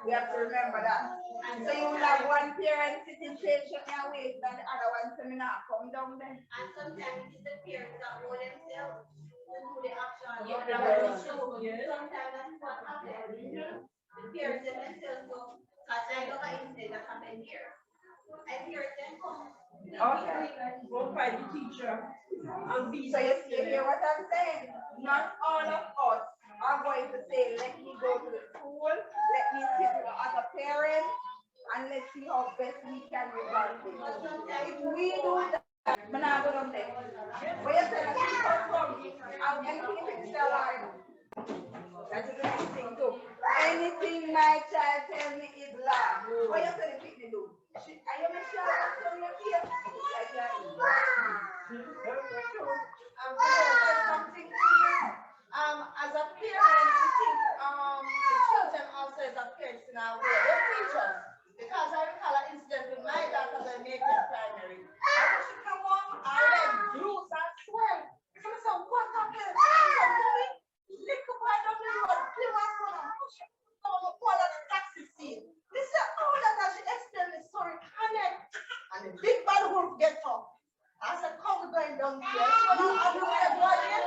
We have to remember that. So you will have one parent sitting patient and wait, and the other one saying, "Nah, come down there." And sometimes it's the parents that hold themselves to do the action. Sometimes that's what happens. The parents themselves go, because I know that incident that happened here. And parents then come. Okay. Go find the teacher. And be So you hear what I'm saying? Not all of us are going to say, let me go to the school, let me sit with the other parents, and let's see how best we can resolve this. If we do that, I'm not going to say, but you say, I'm anything if it's still alive. That's the next thing too. Anything my child tells me is lie. What you say the picnic do? Are you Michelle? Are you here? Like that. Something to you. As a parent, we think the children also as a parent in our way. They teach us. Because I recall an incident with my daughter when making primary. After she come home, I let bruise and swell. So I said, what happened? She said, mommy, little boy down the road, play one son and push him down the pole of the taxi scene. They said, oh, that she explained the story. And the big bad wolf get up. I said, come, we're going down here. So now I'm going to go in.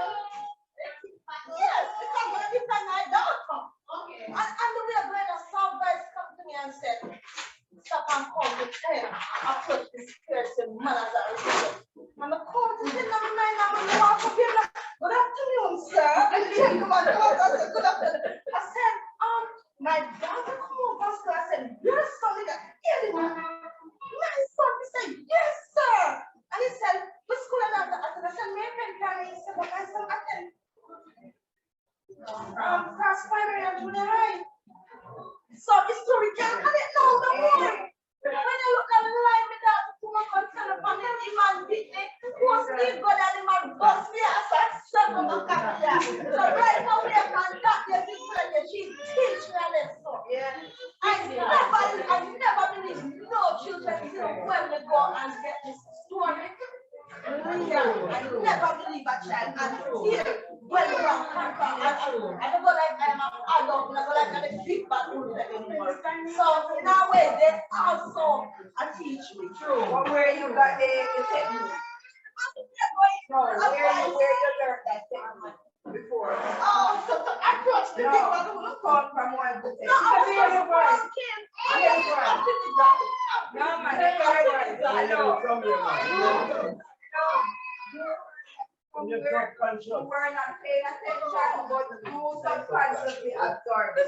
Yes, because when you can my daughter. Okay. And the way I'm going to some guys come to me and said, stop and come to tell approach this person, man as a result. And the court is in my mind, I'm going to walk up here. Good afternoon, sir. And the gentleman comes and said, good afternoon. I said, my daughter come over, sir. I said, yes, sir. My son, he said, yes, sir. And he said, the school and I said, my friend carry. He said, but my son attend. Class primary and junior high. So the story can't have it now, don't worry. When you look at the line, my daughter come up and tell upon him, the man beat me. Post me, God, and the man bust me as I step on the camera. So right now, we have contact the people and she teach me a lesson. Yeah. I never believe no children when they go and get this story. I never believe a child until when you are contact. I don't go like I'm an adult, I go like I'm a big bad rule anymore. So in a way, they also teach me. True. But where you got the technique? Where you learned that technique before? Oh, so to approach the big bad rule. Call from one to ten. No, I was kid. No, man, that's I know. You were not paying attention, but you subconsciously absorbed.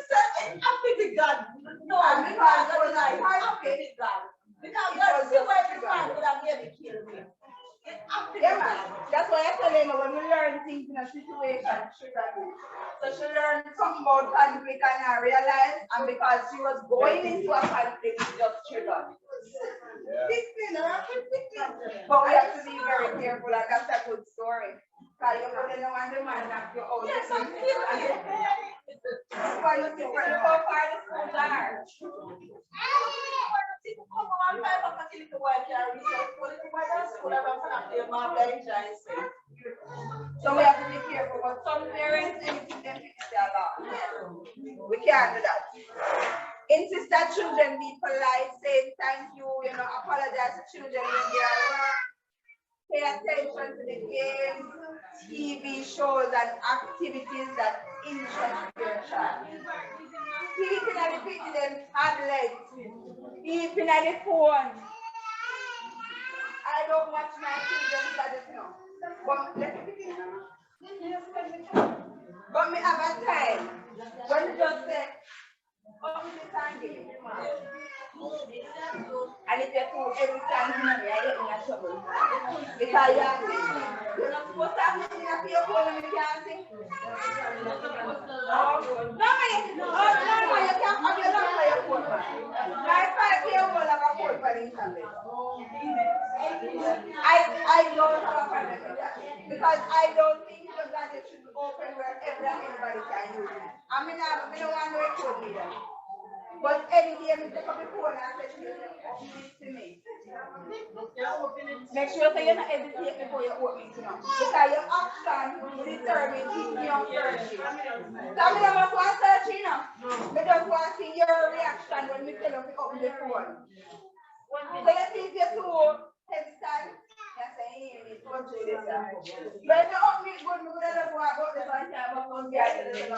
God. No, because I was like, God. Because that's the way the man would have nearly killed me. Yeah, man. That's why I tell you, when we learn things in a situation, so she learned something about conflict and I realized, and because she was going into a conflict, it just triggered. But we have to be very careful, and that's a good story. Because you put in the one man knock you out. Yes, I'm still here. Why you think we're how far the schools are? So we have to be careful, but some parents anything them fix their law. We can't do that. Insist that children be polite, say thank you, apologize to children when they are wrong. Pay attention to the games, TV shows, and activities that interest your child. Keeping at the picture them tablets, keeping at the phone. I don't watch my children tablets now. But me have a time when you just say, oh, this and give me money. And if you do every time you get in trouble. Because you're not supposed to have nothing up your phone when you can't sing. No, you can't have your number on your phone. My 5-year-old have a phone for the internet. I don't have a problem with that. Because I don't think the gadget should be open where everybody can use it. I mean, I don't want to record me that. But any day we take up the phone and say to me. Make sure you not hesitate before you open it to them. Because your action will determine if you're searching. So I don't want to search, I just want to see your reaction when we tell you to open the phone. So you see if you're too hesitant, you say, hey, it's going through this. When you open it, good, we don't know about this one time, but don't get it.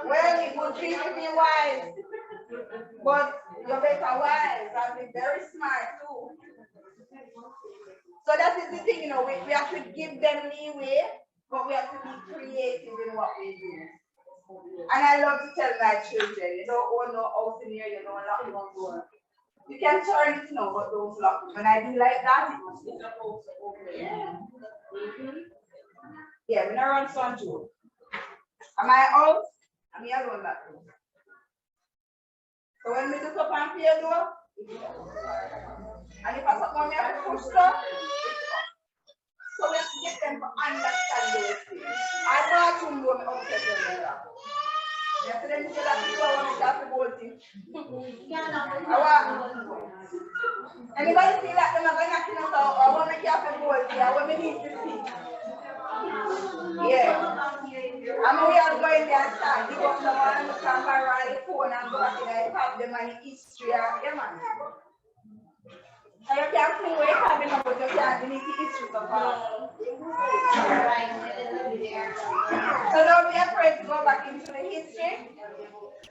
Well, it would be to be wise, but You're better wise and be very smart too. So that is the thing, we have to give them leeway, but we have to be creative in what we do. And I love to tell my children, you don't own no house in here, you don't lock your door. You can turn it now, but don't lock it. When I do like that, it must be supposed to open. Yeah, when I run some too. Am I out? I'm here alone that room. So when we look up and pay door, and if I put money on the push stuff, so we have to get them to understand those things. I brought you know me upset them that. Yesterday, me said that people want to get the whole thing. Anybody feel like them are going to knock us out? I want to get the whole thing. I want me need to see. Yeah. I mean, we are going there and start. You go to the one and look at my phone and go back in and have them and history. Yeah, man. So you can't see where you have them, but you can't delete the history so far. So don't be afraid to go back into the history.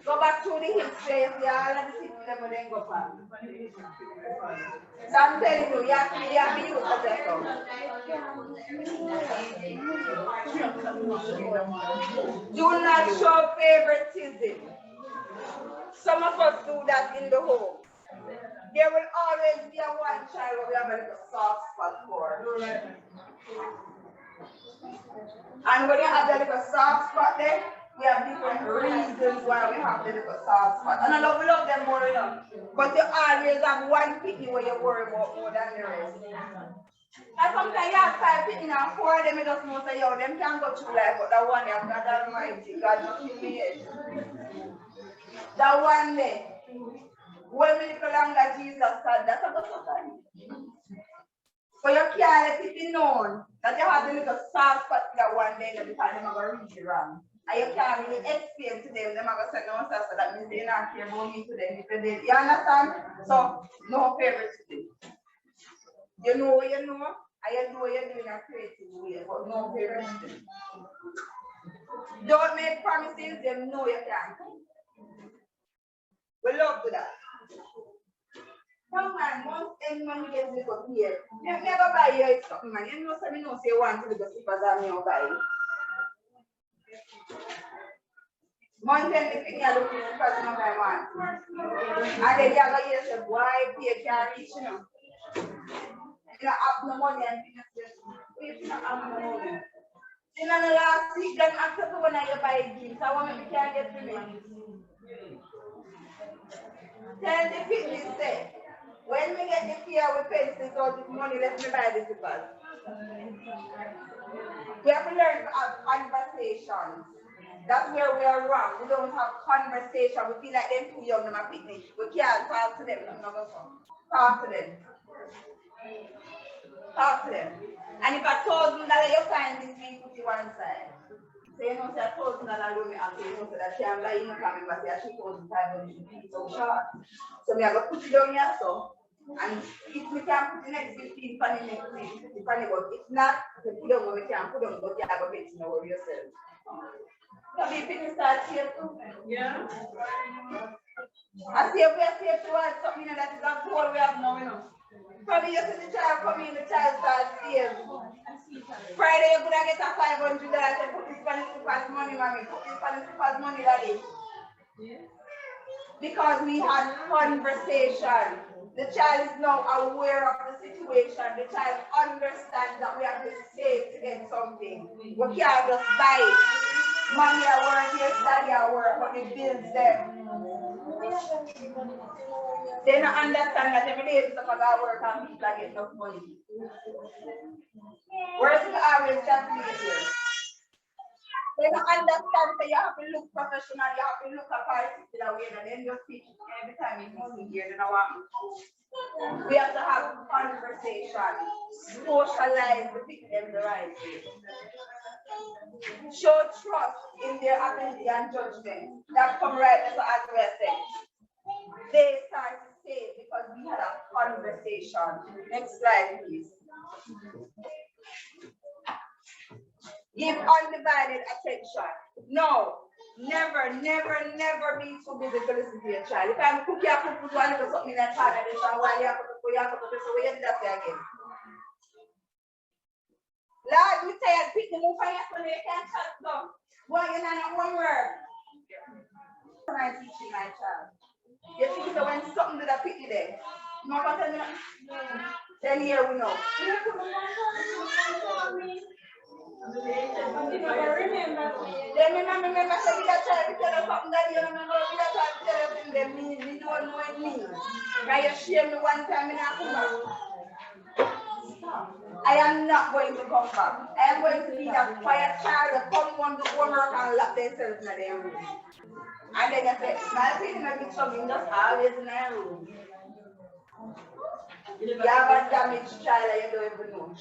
Go back to the history. You see all of the people that then go back. So I'm telling you, you have to be able to yourself. Do not show favoritism. Some of us do that in the home. There will always be a one child where we have a little soft spot for. And when you have the little soft spot there, we have different reasons why we have the little soft spot. And I love them more enough. But you always have one picnic where you worry about more than the rest. And sometimes you have 5 picnic and 4 of them you just know say, yo, them can't go through life, but that one you have God Almighty, God just give me it. That one day. When we little longer Jesus said, that's a good time. But you can't let it be known that you have a little soft spot that one day because they're going to reach it wrong. And you can't really explain to them, they're going to say, no, so that means they're not care about me to them. You understand? So, no favoritism. You know what you know, and you know you're doing a creative way, but no favoritism. Don't make promises, you know you can't. We love to that. Sometimes once anyone gets a little here, you never buy you something, man. You know, so you know, say one to the slippers and you buy. One time they pick me up the slippers and I want. And then you have to say, why pay can't reach, you know. You don't have no money and you just you don't have no money. You know, the last week, them after the one you buy gifts, I want to can't get to me. Tell the fitness say, when we get the fear with pencils or the money, let me buy the slippers. We have to learn to have conversations. That's where we are wrong. We don't have conversation. We feel like they're too young to my picnic. We can't talk to them. Talk to them. Talk to them. And if $1,000 you find this week, put it one side. So you know, say $1,000 will be happy, you know, so that she am like, you know, coming back, say $2,500 so short. So we are going to put it down here, so. And if we can put the next 15 funny next week, but if not, we put them we can put them, but you have a bit to know yourself. So we finish that here too. Yeah. I see if we are safe to have something that is a goal we have now, you know. Probably you see the child come in, the child starts saving. Friday you're gonna get a $500 and put this for the money, mommy. Put this for the money, daddy. Yeah. Because we had conversation. The child is now aware of the situation. The child understands that we have to save to get something. We can't just buy it. Mommy at work, yes, daddy at work, but it builds them. They don't understand that every day because I work and people are getting enough money. Where's the always calculate here? They don't understand that you have to look professional, you have to look a particular way, and then just teach every time it's money here, then I want. We have to have conversation, socialize to pick them the right way. Show trust in their ability and judgment. That come right as we said. They start to say because we had a conversation. Next slide, please. Give undivided attention. No, Never be too busy to listen to your child. If I'm cooking, I cook one little something in that part of the shower while you have to do so we have that again. Lord, we say, pick the move for yesterday, you can't shut down. Boy, you're not one word. When I teaching my child. You think so when something did a pick you there? You know what I'm saying? Then here we know. Then remember say that child tell us something that you remember that child tell us in them me don't know it means. Now you share me one time and I come back. I am not going to come back. I am going to be that quiet child that come on the homework and lock themselves in their room. And then I say, my opinion of it something just always in their room. You have a damaged child and you don't even know.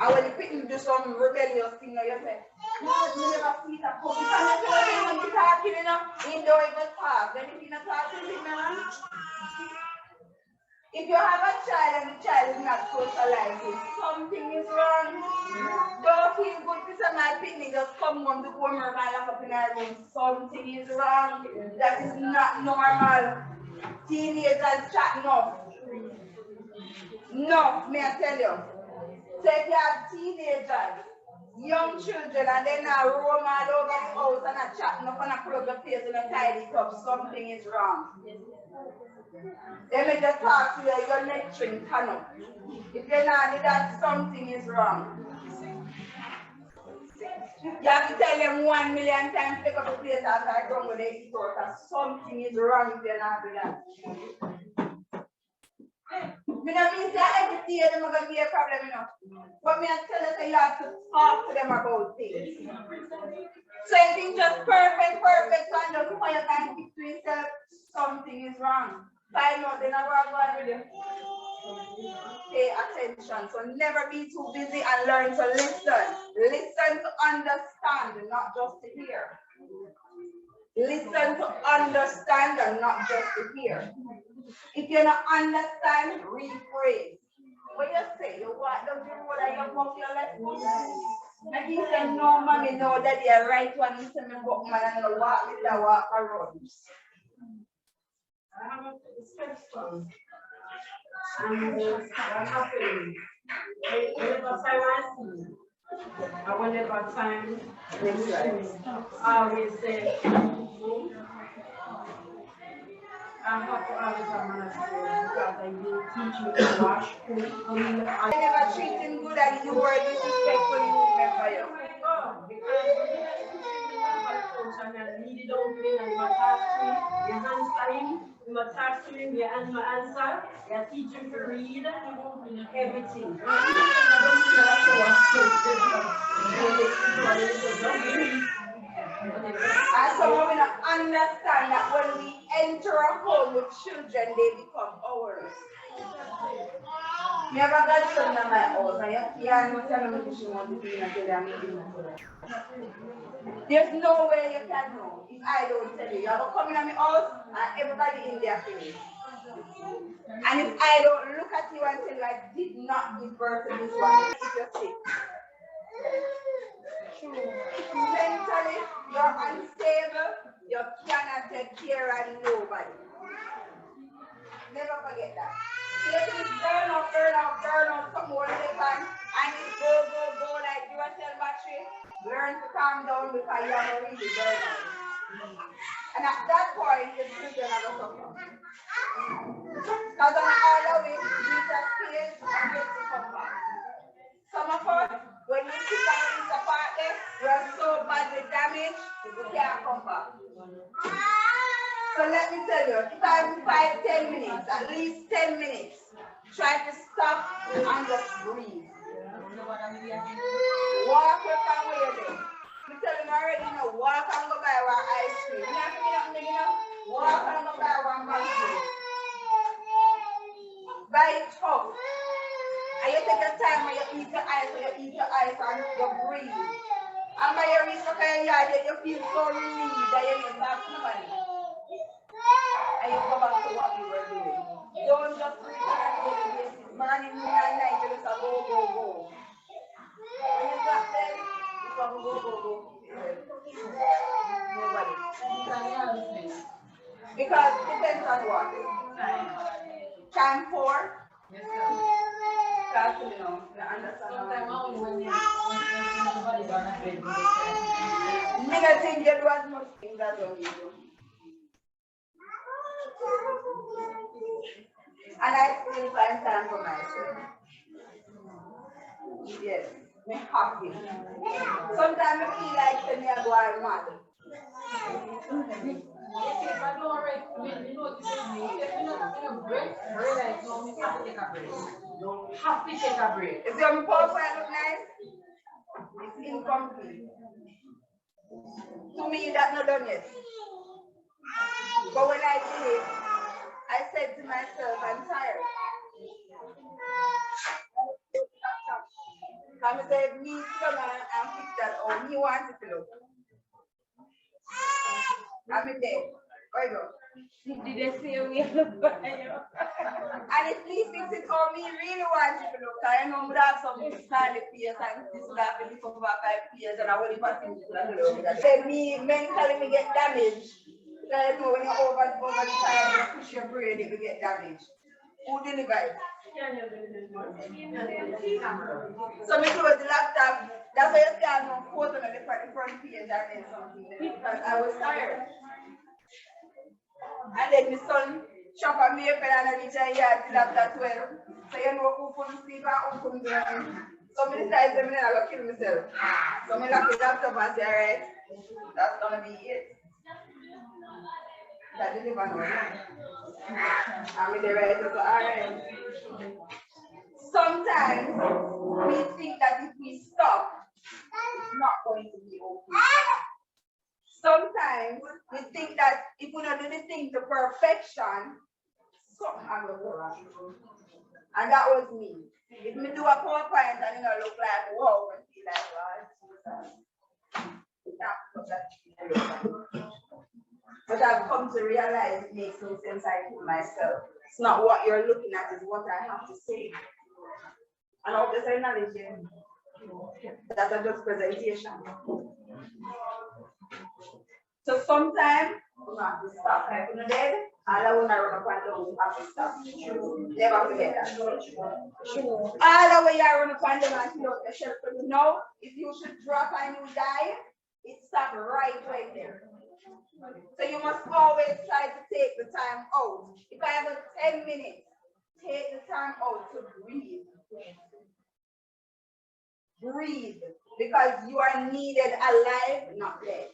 And when you pick him do some rebellious thing, you say, no, you never see that come. When you talking, you know, he don't even talk. Then if you not talking to him, if you have a child and the child is not socializing, something is wrong. Don't feel good to say my picnic just come on the homework and lock up in our room. Something is wrong. That is not normal. Teenagers chat enough. No, may I tell you. So if you have teenagers, young children, and then now roam all over the house and a chat enough and a plug the face and a tidy it up, something is wrong. They may just talk to you, you're lecturing, turn up. If you're not doing that, something is wrong. You have to tell them 1 million times, take up a plate after I don't go there, eat out, because something is wrong if you're not doing that. Me no mean say every day them are going to be a problem, you know. But me I tell you, say you have to talk to them about things. So everything just perfect, and just when you can keep to yourself, something is wrong. Find out, then I will go on with you. Pay attention. So never be too busy and learn to listen. Listen to understand, not just to hear. Listen to understand and not just to hear. If you don't understand, rephrase. What you say? You walk down the road and you walk your left foot. And you say, no, mommy, no, that you're right one. You say, me walk, man, and I walk with the walk around. I have a spectrum. And I'm happy. Whenever time I see, and whenever time I always say, I have to always have an experience because I do teach you to wash, cook, clean. I never treat him good and you were disrespectful, you remember you. And lead it out me and you talk to him, you answer him, you talk to him, you answer, you teach him to read, everything. And so we don't understand that when we enter a home with children, they become ours. Me have a godson in my house, and you can't tell me what you want to do until I'm doing it. There's no way you can know if I don't tell you. You have to come in my house and everybody in their face. And if I don't look at you and tell you I did not give birth to this one, if you're sick. Mentally, you're unstable, you cannot take care of nobody. Never forget that. Let it burn out, some more second, and it go like you are cell battery. Learn to calm down because you are really burn out. And at that point, your children are going to suffer. Because on all of it, these are skills and get to come back. Some of us, when we sit down in the party, we are so badly damaged, we can't come back. So let me tell you, if I have 5-10 minutes, at least 10 minutes, try to stop and just breathe. Walk your from where then. I tell you already, you know, walk and go buy one ice cream. You have to be nothing, you know, walk and go buy one ice buy it tough. And you take your time when you eat your ice, and you breathe. And by your reach up in your yard, you feel so relieved that you don't talk to nobody. And you go back to what you were doing. Don't just sleep on a daily basis. Morning, noon, and night, you just go. When you got there, you go. Because it depends on what? Time for? Yes, sir. Because, you know, you understand. Sometimes when somebody gonna bed with the Nigga think you do as much things as you do. And I still find time for myself. Yes, me happy. Sometimes I feel like when I go out mad. If I don't rest, when you know, if you not taking a break, realize no, you have to take a break. You have to take a break. If your profile look nice, it's incomplete. To me, that's not done yet. But when I did it, I said to myself, I'm tired. I said, me, come on and fix that. Or me want it to look. I'm in there. Where you go? Did they say we have a fire? And if me fix it or me really want it to look, I know we have some started peers and this would have been for about 5 years and I will never think to look. Then me mentally me get damaged. Because you know when you're over the time you push your brain it will get damaged. Who deliver it? So me close the laptop. That's why you can't no photo on the front page and then something because I was tired. And then my son shop at me and I reach a yard till after 12. So you know who couldn't sleep and who couldn't do anything. So many times I'm gonna kill myself. So me lock the laptop and say, alright, that's gonna be it. That didn't even know. I'm in the right, so alright. Sometimes we think that if we stop, it's not going to be okay. Sometimes we think that if we don't do the thing to perfection, something will go wrong. And that was me. If we do a PowerPoint and it look like wow and feel like wow, but I've come to realize it makes no sense. I told myself, it's not what you're looking at, it's what I have to say. And all this knowledge, that's a just presentation. So sometimes you have to stop. Like when you're dead, all I want to run up and down, you have to stop. Never forget that. All the way you run up and down and fill out the shelf, you know, if you should drop and you die, it stops right there. So you must always try to take the time out. If I have a 10 minutes, take the time out to breathe. Breathe, because you are needed alive, not dead.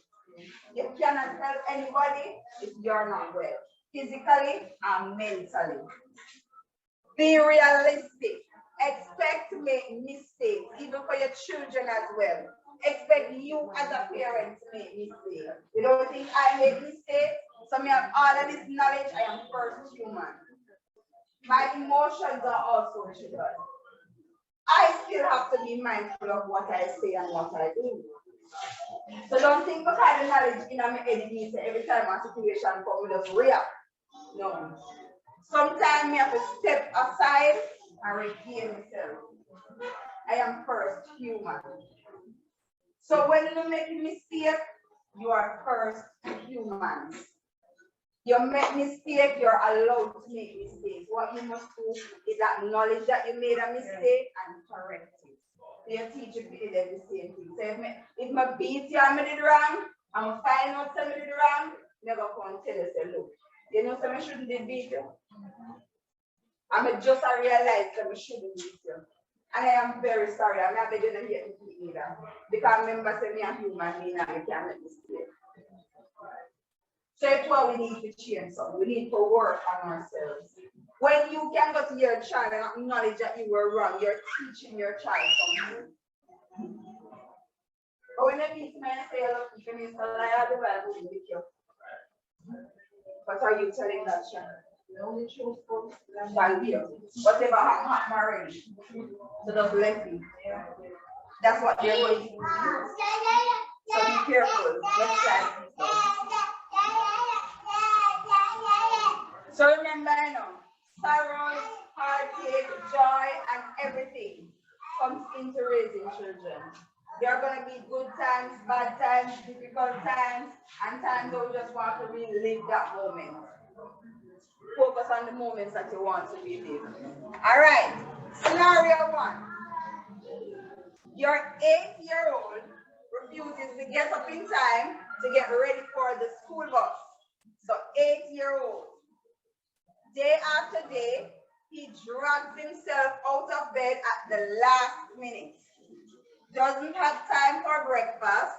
You cannot help anybody if you're not well, physically and mentally. Be realistic. Expect to make mistakes, even for your children as well. Expect you as a parent to make mistakes. You don't think I make mistakes? So me have all of this knowledge, I am first human. My emotions are also triggered. I still have to be mindful of what I say and what I do. So don't think because the knowledge in my head means every time a situation comes, we just react. No. Sometimes I have to step aside and regain myself. I am first human. So when you make a mistake, you are first human. You make mistake, you're allowed to make mistakes. What you must do is acknowledge that you made a mistake and correct it. Your teacher did the same thing. So if I beat you and I did wrong, I'm find out somebody did wrong, never come tell you, say, look, you know something shouldn't beat you. I just realized that I shouldn't beat you. And I am very sorry. I'm not going to hear me either. Because remember, say me a human being and I can't make mistakes. So it's what we need to change something. We need to work on ourselves. When you can go to your child and acknowledge that you were wrong, you're teaching your child something. But when you meet me and say, look, you can lie out the Bible with you. What are you telling that child? The only truth shall be. Whatever happened already. So just let me. That's what they're going to do. So be careful. Next time. So remember, you know, sorrow, heartache, joy, and everything comes into raising children. There are going to be good times, bad times, difficult times, and times where you just want to relive that moment. Focus on the moments that you want to relive. All right, scenario 1. Your 8-year-old refuses to get up in time to get ready for the school bus. So 8-year-old. Day after day, he drags himself out of bed at the last minute. Doesn't have time for breakfast,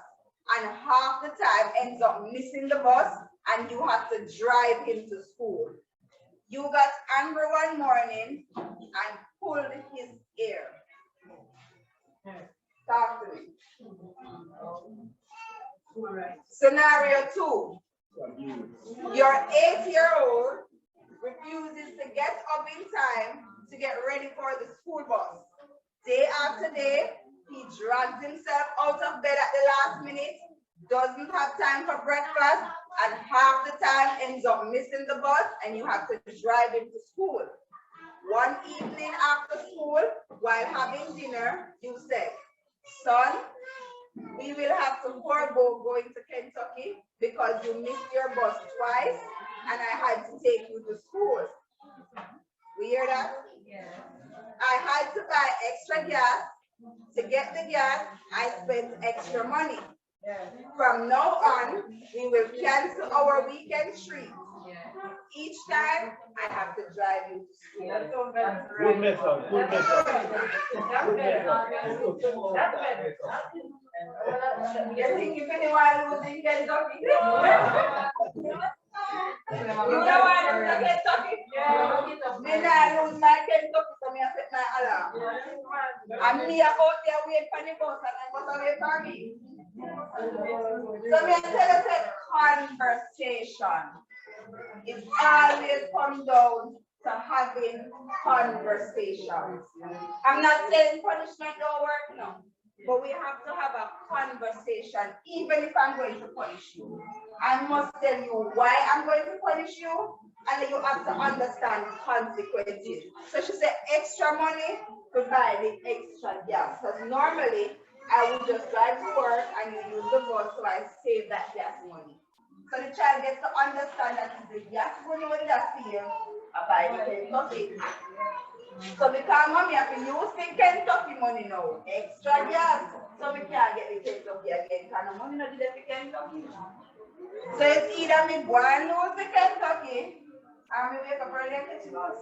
and half the time ends up missing the bus, and you have to drive him to school. You got angry one morning and pulled his ear. Talk to me. Scenario 2. Your 8-year-old refuses to get up in time to get ready for the school bus. Day after day, he drags himself out of bed at the last minute, doesn't have time for breakfast, and half the time ends up missing the bus, and you have to drive him to school. One evening after school, while having dinner, you said, "Son, we will have to forego going to Kentucky because you missed your bus twice and I had to take you to school." We hear that? Yeah. I had to buy extra gas. To get the gas, I spent extra money. Yeah. From now on, we will cancel our weekend trip. Yeah. Each time, I have to drive you to school. Good method. Good method. That's better. You think if anyone losing Kentucky? You know why I'm not Kentucky? Then I lose my Kentucky, so I set my alarm. And me out there wait for the bus and I bus away for me. So me tell you that conversation. It always comes down to having conversations. I'm not saying punishment don't work, no. But we have to have a conversation, even if I'm going to punish you. I must tell you why I'm going to punish you, and then you have to understand consequences. So she said extra money to buy the extra gas. Because normally, I would just drive to work and you use the bus, so I save that gas money. So the child gets to understand that it's the gas money when that's here, I buy the Kentucky. So because mommy have to use the Kentucky money now, extra gas, so we can't get the Kentucky again, because mommy not did the Kentucky. So it's either me go and lose the Kentucky, or me wake up early and catch the bus.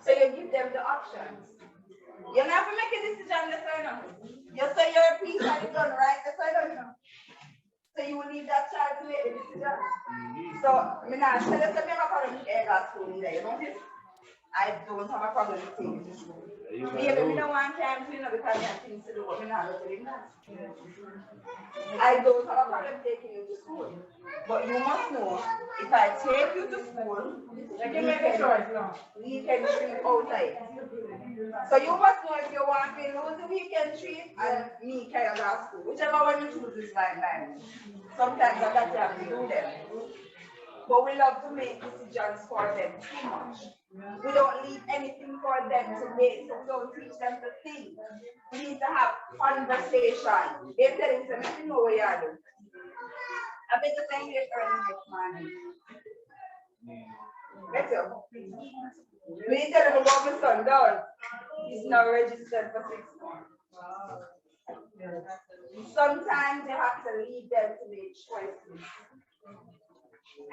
So you give them the options. You don't have to make a decision this way now. You say your piece and it's done right, that's why I don't know. So you will leave that child to make the decision. So me now tell us that me have a problem with air school either, you know this? I don't have a problem with taking to school. Maybe we don't want time to, you know, because I have things to do, but we not going to I don't have a problem taking you to school. But you must know, if I take you to school, you can make a choice now. Weekend trip outside. So you must know if you want to lose the weekend trip and me carry on school. Whichever one you choose is fine. Sometimes I got to have to do them. But we love to make decisions for them too much. We don't leave anything for them to make, so we don't teach them to think. We need to have conversation. They're telling them, you know what you are doing. I bet the same English early next morning. Better. We tell them about my son down. He's now registered for 6 months. Sometimes you have to lead them to make choices.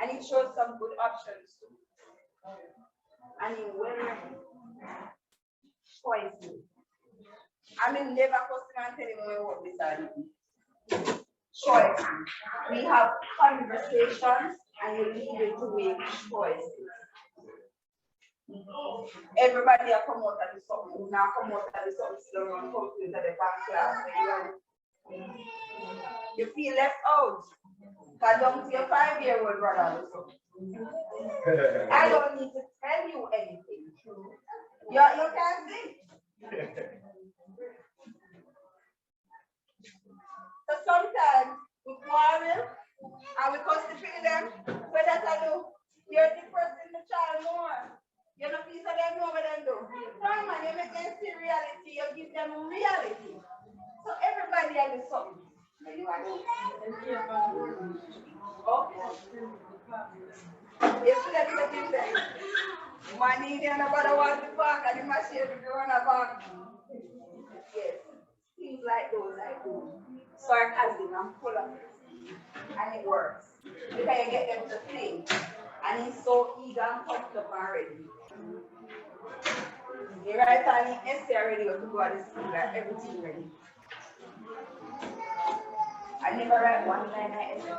And it shows some good options too. And in wearing choices. I mean, never question and tell him what we are. Choices. We have conversations and you lead them to make choices. Everybody will come out and do something. Now come out and do something slow around computer at the back class. You feel left out. Because don't see your 5-year-old brother. I don't need to tell you anything. You can't see. So sometimes we quarrel and we constipate them. What does I do? You're depressing the child more. You know, piece of them know what they do. No, man, you make them see reality, you give them reality. So everybody has something. Money and about one to back and the machine to run back. Yes. Things like those I do. Sarcasm, I'm full of it. And it works. Because you get them to think. And he's so eager and pumped up already. You write on the essay already to go to the school, like everything ready. I never write one line I essay.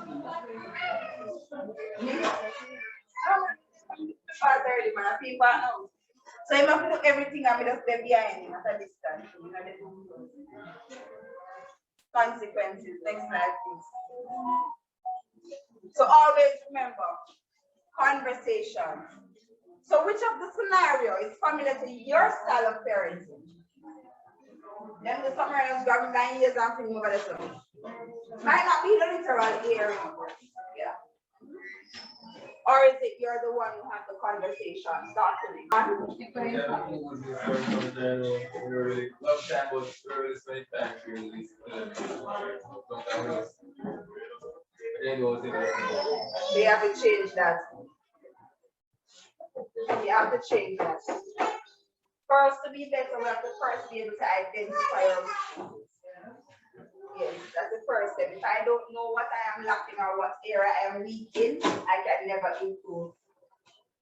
Already, man, I feel bad now. So you have to do everything and just stay behind him at a distance. You know, the consequences, next slide, please. So always remember, conversation. So which of the scenario is familiar to your style of parenting? Then the summer else grabbing 9 years and thinking over the summer. Might not be the literal area. Yeah. Or is it you're the one who has the conversation starting? They have to change that. We have to change that. First, to be better, we have to first be able to identify our issues. Yes, that's the first step. If I don't know what I am lacking or what area I am weak in, I can never improve.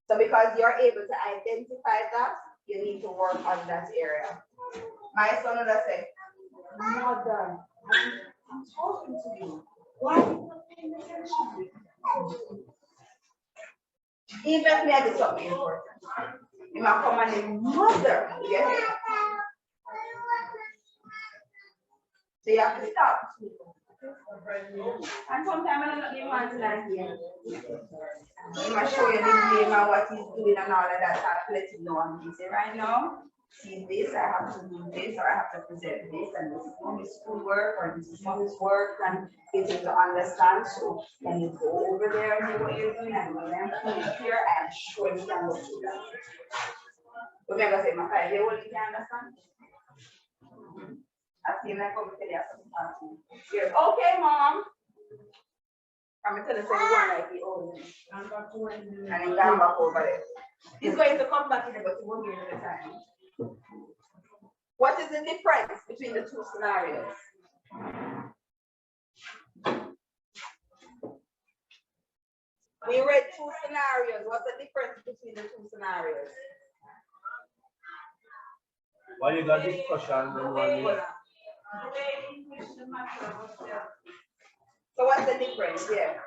So because you're able to identify that, you need to work on that area. My son would have said, Mother, I'm talking to you. Why are you not paying attention? Even if me I do something important. You might come and say, Mother, yeah. So you have to stop. And sometimes I don't give man to that here. He might show you the game and what he's doing and all of that. I have to let him know. And he say, right now, see this, I have to do this, or I have to present this, and this is from his schoolwork, or this is from his work, and get him to understand. So when you go over there and do what you're doing, and when I'm coming here, I am sure you can go through that. Remember, say, my 5-year-old, you can understand? I feel like I'm telling you something. Yes. Okay, Mom. I'm going to tell you one like the old man. And he's going back over there. He's going to come back here, but he won't give you the time. What is the difference between the two scenarios? We read two scenarios. What's the difference between the two scenarios? Why you got discussion when one So what's the difference? Yeah.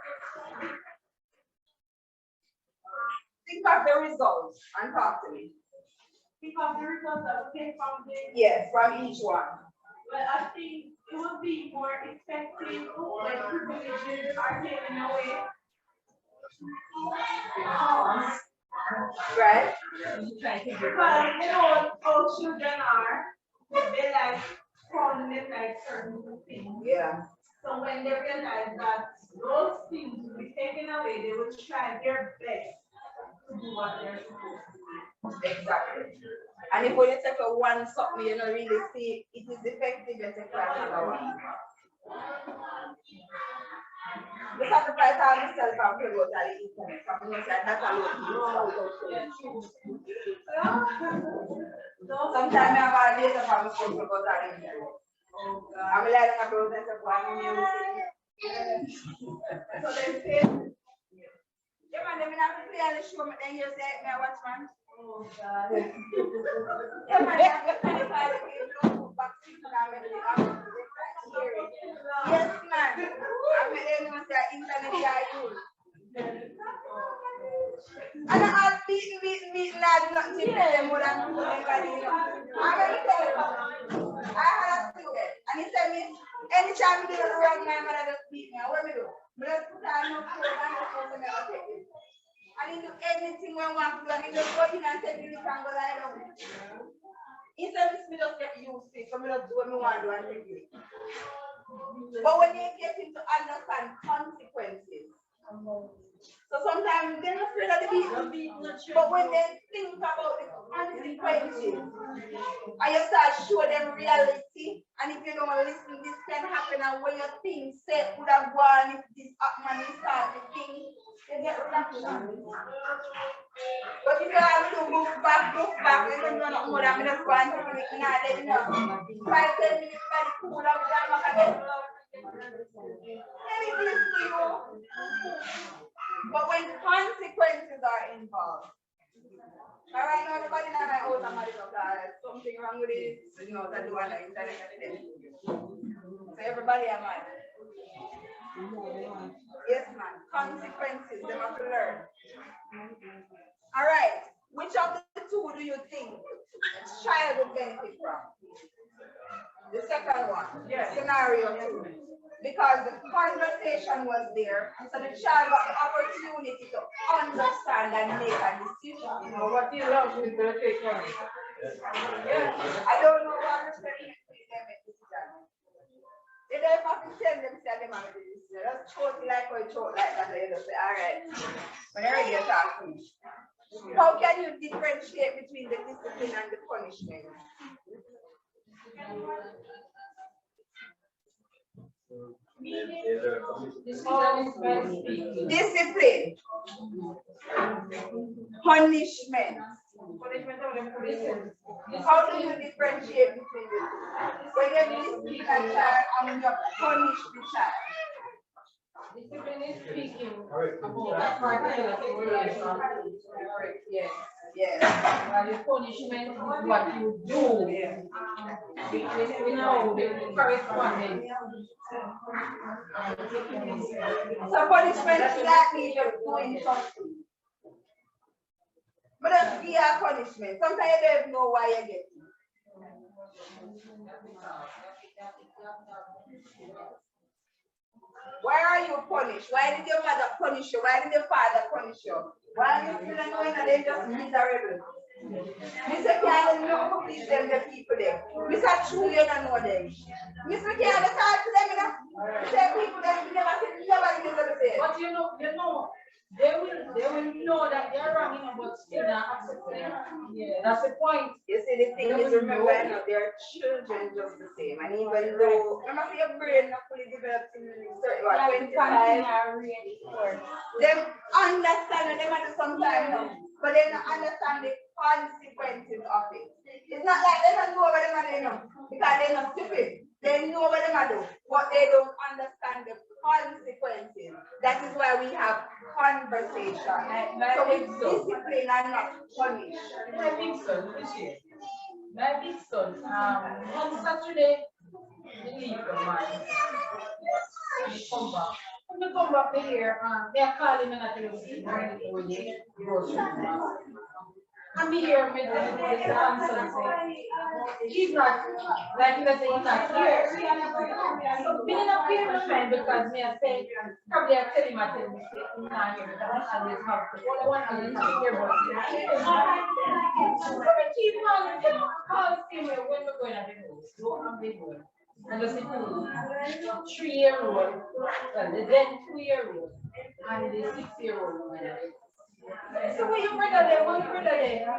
Think of the results and talk to me. Think of the results that came from the. Yes, from each one. Well, I think it would be more effective when privileges are taken away. Right? Because you know how children are, they like calling it like certain things. Yeah. So when they realize that those things will be taken away, they will try their best to do what they're supposed to do. Exactly. And if when you take a one something you don't really see it is effective, you take another one. The sacrifice of myself and pray about the internet. From the side, that's a lot. Sometimes I have a data from school about the internet. I'm learning about this one music. So they say, yeah, man, they have to play on the show, but then you say, may I watch, man? Oh, God. Yeah, man, they have to play the game, don't back to the yes, man. I'm going to say internet guy use. And I beat, lad, not to them more than anybody. I'm going to tell you. I had a student, and he said me, anytime you do the wrong, my mother just beat me. What do we do? We just put on no clothes and no clothes and never take it. And he do anything we want to do, and he just go in and take it and go lie down. He said, me just get used to it, so I just do what I want to do and take it. But when you get him to understand consequences, so sometimes they're not afraid of the beat, but when they think about the consequences, and you start showing them reality, And if you don't listen, this can happen. And when you think, say, would have gone if this man is starting to think, you get reaction. But if you have to move back, and then you're not more than just going to do it now, then you know, 5-10 minutes by the pool, I'm going to get love. Let me listen to you. But when consequences are involved, all right, now everybody know my house, I'm something wrong with it, you know, that do on the internet and everything. So everybody am mad. Yes, man. Consequences, they have to learn. All right. Which of the two do you think the child would benefit from? The second one. Yes. Scenario 2. Because the conversation was there, so the child got the opportunity to understand and make a decision. You know what he loves is going to take on. Yeah. I don't know what to say. They don't have to tell them that they make a decision. Just choke like or choke like that. They just say, all right. Whenever you talk to me. How can you differentiate between the discipline and the punishment? Discipline, punishment. How do you differentiate between the two? When you discipline a child and you punish the child. Discipline is speaking about that particular situation. Yes. Yes. And the punishment is what you do. Yes. We know the correspondence. So punishment is like me just doing something. But that's be a punishment. Sometimes you don't know why you get it. Why are you punished? Why did your mother punish you? Why did your father punish you? Why are you still knowing that they're just miserable? Mr. Can't know please them the people there. Mr. True, you don't know them. Mr. Can't talk to them, you know. Say people that you never see, never say. But you know, they will know that they're wrong, you know, but still not accepting it. Yeah, that's the point. You see, the thing is, remember, you know, they're children just the same. And even though, remember, your brain not fully developed in certain, what, 25, them understand that they might do sometimes, you know, but they don't understand the consequences of it. It's not like they don't know what they're going to do, because they're not stupid. They know what they're going to do, but they don't understand the consequences. That is why we have conversation. So we discipline and not punish. My big son, on Saturday, he leave the man. He come back. When he come back here, they are calling me at the grocery. I'm here with the grandson saying, he's not, like let's say he's not here. So being up here is fine because me I say, probably I tell him he's not here because I always have to. All I want to do is hear about him. So we keep on, call him when we're going at the house. So I'm big one. And just 3-year-old, well, the then 2-year-old, and the 6-year-old. So when you brother there,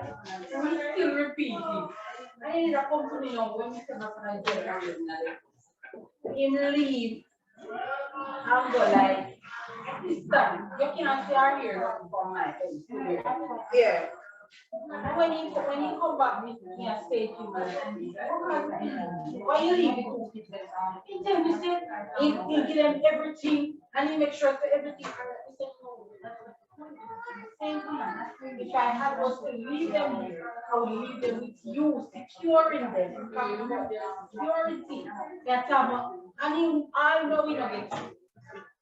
we still repeating. I need to come to me now when we come up and him leave, I'm go like, sister, you can't see her here from my face. Yeah. When he come back, me I say to him, why you leave the two kids? He tell me, say, he give them everything, and he make sure that everything. He said, no. Same thing. If I had was to leave them here, I would leave them with you, securing them. Security. That's how. I know we don't get it.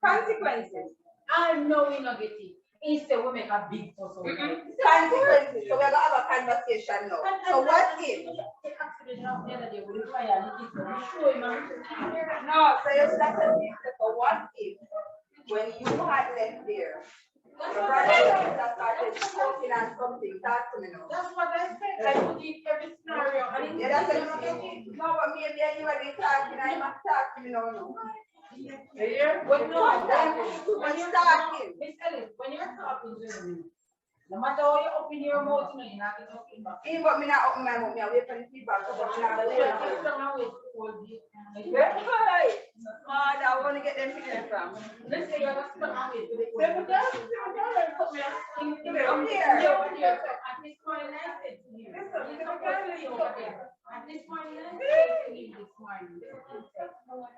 Consequences. I know we don't get it. Instead, we make a big fuss over it. Consequences. So we're going to have a conversation now. So what if? No, so you start to think, so what if when you had left there, your brother that started talking and something, talk to me now. That's what I said. I put it every scenario. Yeah, that's what you get it. No, but maybe you are talking and you must talk to me now. When you're talking to me, No matter how you open your mouth, you're not going to feedback. Even but me not open my mouth, me I wait for the feedback. But me not Very right. Smart, I want to get them picking from. Let's say you're not spending away to the Come here. At this point, I said to you, at this point, I said to you this morning,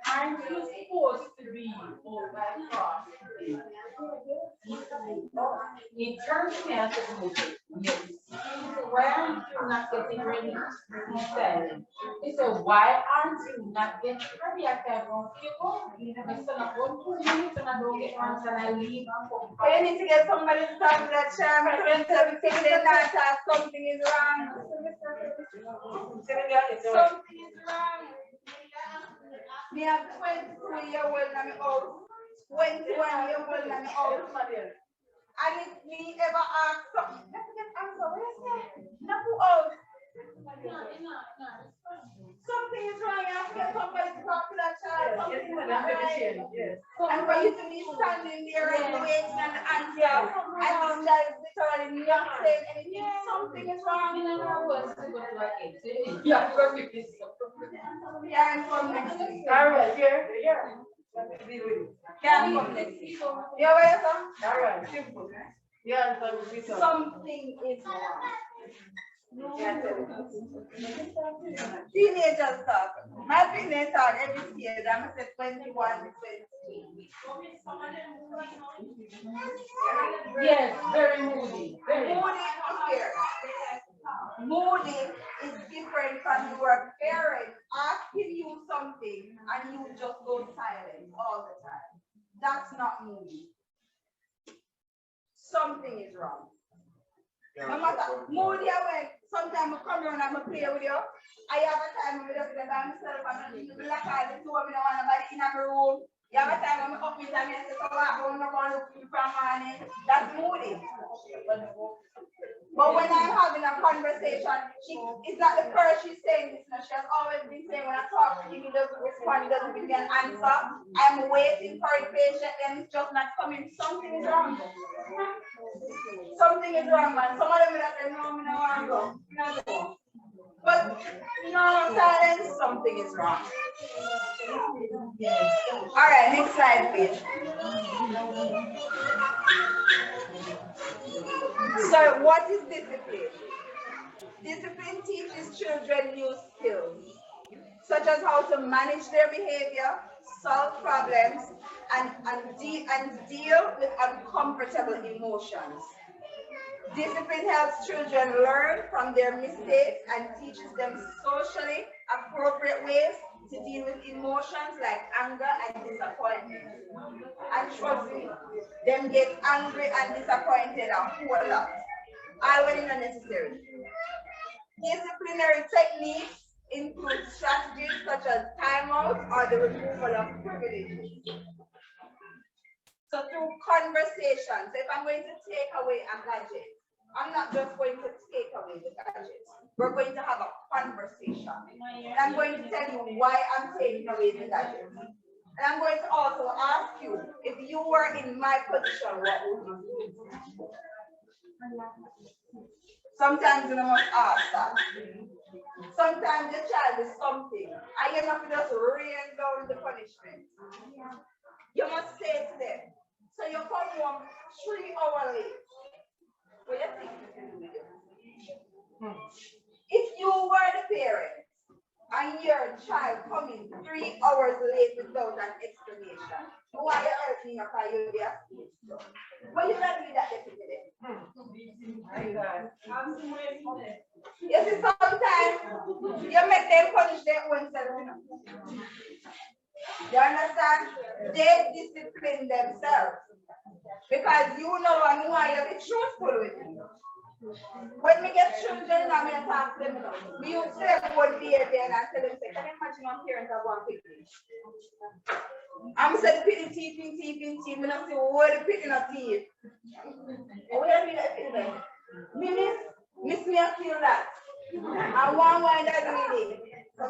aren't you supposed to be over by cross? He turned to me and said, yes. Why aren't you not getting ready? He said, why aren't you not getting ready? I said, well, people, I said, I'm going to leave and I don't get once and I leave. You need to get somebody to talk to that chairman and tell them they're not that something is wrong. Something is wrong. Me have 22-year-old in my house, 21-year-old in my house. And if me ever ask something, let me get answer. What is that? Not who else? Something is wrong. You have to get somebody to talk to that child. Something is wrong. Yes. And for you to be standing there and waiting and answer, and this child is literally not saying anything, something is wrong. Yeah, perfect. Yeah, and come next week. All right, yeah. Can't come next week. You aware, sir? All right, simple. Yeah, Something is wrong. Teenagers talk. My teenagers talk every year. I'm say 21 to 22. Yes, very moody. Very Moody is here. Moody is different from your parent asking you something and you just go silent all the time. That's not moody. Something is wrong. No matter moody I went, sometimes I come around and I play with you. I have a time when I just get by myself and I do the lock out the door, I don't want nobody in my room. You have a time when I up with and I say, so I'm not going to look from morning. That's moody. But when I'm having a conversation, it's not the first she's saying this. She has always been saying when I talk to him, he doesn't respond, he doesn't give me an answer. I'm waiting for it patient and it's just not coming. Something is wrong. Something is wrong, man. Some of them will say, no, I don't want to go. No. But no, silence, something is wrong. All right, next slide, please. So, what is discipline? Discipline teaches children new skills, such as how to manage their behavior, solve problems, and deal with uncomfortable emotions. Discipline helps children learn from their mistakes and teaches them socially appropriate ways to deal with emotions like anger and disappointment. And trust me, them get angry and disappointed a whole lot. All when it's unnecessary. Disciplinary techniques include strategies such as timeout or the removal of privileges. So through conversation, so if I'm going to take away a gadget, I'm not just going to take away the gadget. We're going to have a conversation. And I'm going to tell you why I'm taking away the gadget. And I'm going to also ask you, if you were in my position, what would you do? Sometimes you must ask that. Sometimes the child is something. I am not just rain down the punishment. You must say to them. So you come home 3 hours late. What do you think? If you were the parent and your child coming 3 hours late without an explanation, why you help me if I you there? But you don't need that deputy. You see, sometimes you make them punish their own self. You understand? They discipline themselves. Because you know and why you be truthful with me. When we get children, I'm going to talk to them. We use their good behavior and I tell them, can you imagine my parents are going quickly? I'm saying, pity teeth. I'm not saying, what the pity not teeth. What do you mean that pity? Miss me, I feel that. I want one that really. So I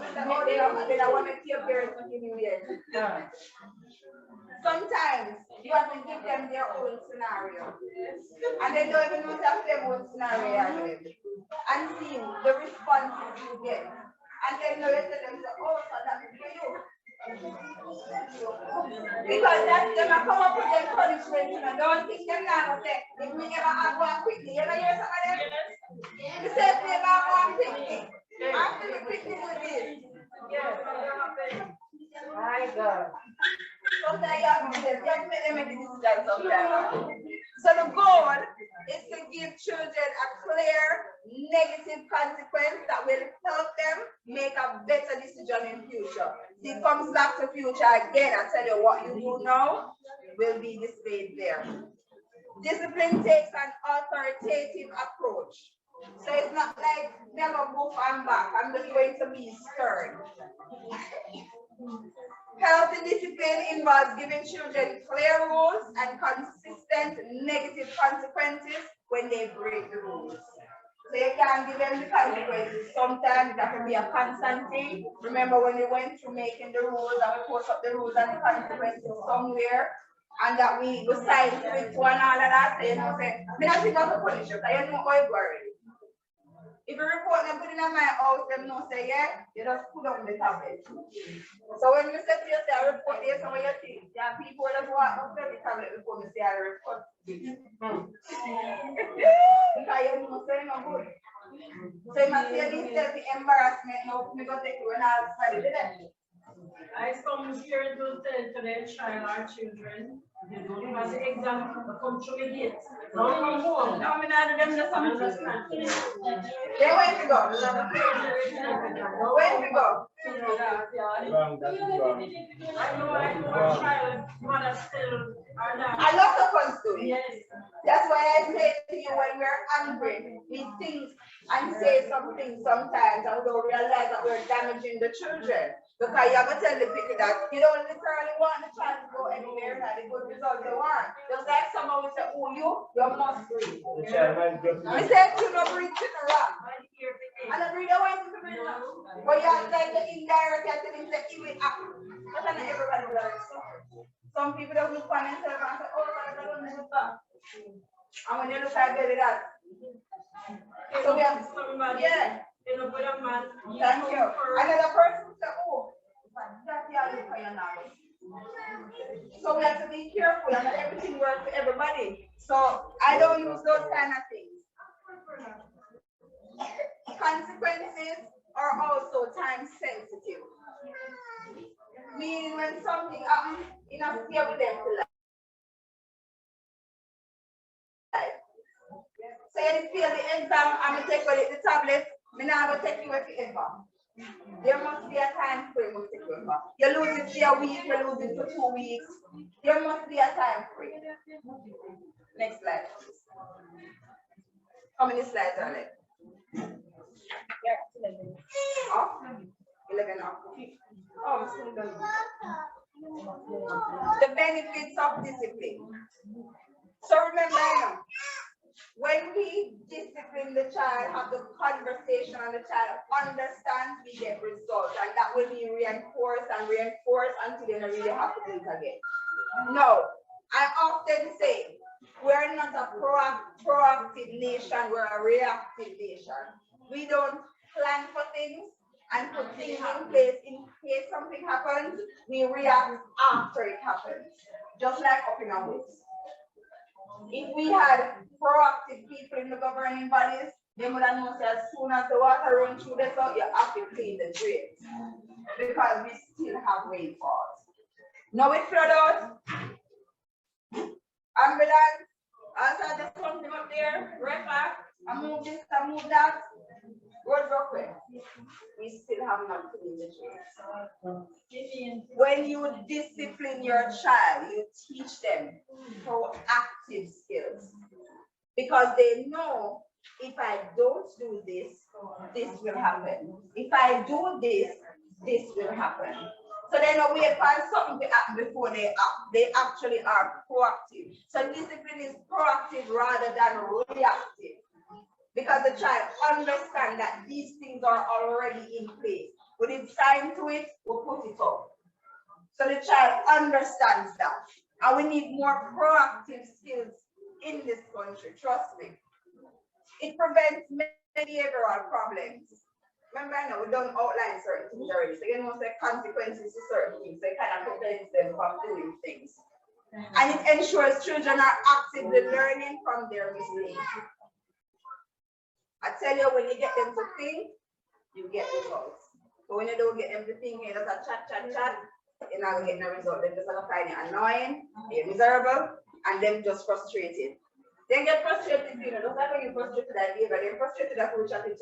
want to see your parents to give you there. sometimes you have to give them their own scenario. And they don't even know to have their own scenario. And see the responses you get. And then you tell them, oh, so that's for you. Because that's them I come up with their punishment, you know. Don't think them now say, if we ever have one quickly, you ever hear some of them? You say if we ever have one quickly, after the quickly with this. Yes, my God. Sometimes you have to make them make a decision sometimes. So the goal is to give children a clear negative consequence that will help them make a better decision in future. See, it comes back to future again. I tell you what you do now will be displayed there. Discipline takes an authoritative approach. So it's not like never move and back. I'm just going to be stern. Healthy discipline involves giving children clear rules and consistent negative consequences when they break the rules. So you can't give them the consequences. Sometimes that will be a constant thing. Remember when we went through making the rules and we post up the rules and the consequences somewhere, and that we signed to it one and all of that. So you know, say, me not think of the punishment. I know how it works. If you report them put in my house, them no say yeah, you just put on the tablet. So when you say to yourself, report this, some of your things, there are people that walk up to the tablet before you say I report. Because you know say no good. So you must say this self embarrassment now, we go take you and I'll study today. I some parents will tell to their child or children, they don't have the exam, they come through the gate. Now come home. No, I'm not them just Understand? They went to go. Where to go? Wrong, that is wrong. I know a child, mother still are not. A lot of us do it. Yes. That's why I say to you when we're angry, we think and say something sometimes and we don't realize that we're damaging the children. Because you have to tell the people that you don't literally want the child to go anywhere and the good results they want. Just like someone will say, oh, you must breathe. The child might just I said, you don't breathe, you don't wrong. And the breathe, I want you to breathe. But you have to like the indirect, you have to say, it will happen. But not everybody will like so. Some people don't look on themselves and say, oh, I don't know that. And when you look at it, that. So we have to, yeah. Thank you. Another person will say, oh, that's the look for you now. So we have to be careful and everything works for everybody. So I don't use those kind of things. Consequences are also time sensitive. Meaning when something happens, you have to stay with them to life. So you fail the exam, I'm going to take away the tablet, I'm not going to take you away forever. There must be a time frame to take you away. You lose it for a week, you lose it for 2 weeks. There must be a time frame. Next slide. How many slides are left? 11 off. Oh, I'm still done. The benefits of discipline. So remember, when we discipline the child, have the conversation, and the child understands, we get results, and that will be reinforced and reinforced until they don't really have to do it again. No, I often say we're not a proactive nation, we're a reactive nation. We don't plan for things and put things in place in case something happens. We react after it happens, just like up in our woods. If we had proactive people in the governing bodies, they would have known that as soon as the water runs through the south, you have to clean the drains because we still have rainfalls. Now we flood out, ambulance, also there's something up there, right back, I move this, I move that, road broken. We still have not cleaned the drains. When you discipline your child, you teach them proactive skills because they know if I don't do this, this will happen. If I do this, this will happen. So they know we find something to act before they act. They actually are proactive. So discipline is proactive rather than reactive. Because the child understands that these things are already in place. When it's time to it, we'll put it up. So the child understands that. And we need more proactive skills in this country, trust me. It prevents many behavioral problems. Remember, I know we don't outline certain things already, so you know the consequences to certain things, so it kind of prevents them from doing things. And it ensures children are actively learning from their mistakes. I tell you, when you get them to think, you get results. But when you don't get them to think, you just chat, you're not gonna get no result. They're just gonna find it annoying, they're miserable, and them just frustrated. They get frustrated, you know, just like when you frustrated that behavior, they're frustrated that we're chatting.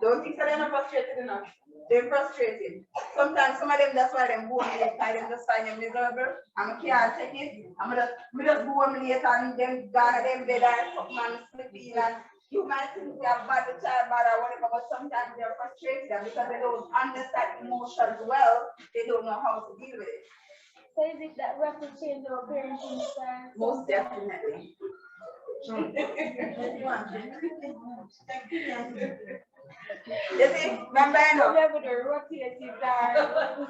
Don't think that they're not frustrated enough. They're frustrated. Sometimes some of them, that's why them go home late, because them just find them miserable. And I can't take it. I'm just go home late and them gone at them bed and something and sleeping. And you might think they are bad, the child bad or whatever, but sometimes they're frustrated. And because they don't understand emotions well, they don't know how to deal with it. So is it that we have to change our parenting style? Most definitely. You see, remember, I know. The rotative dial.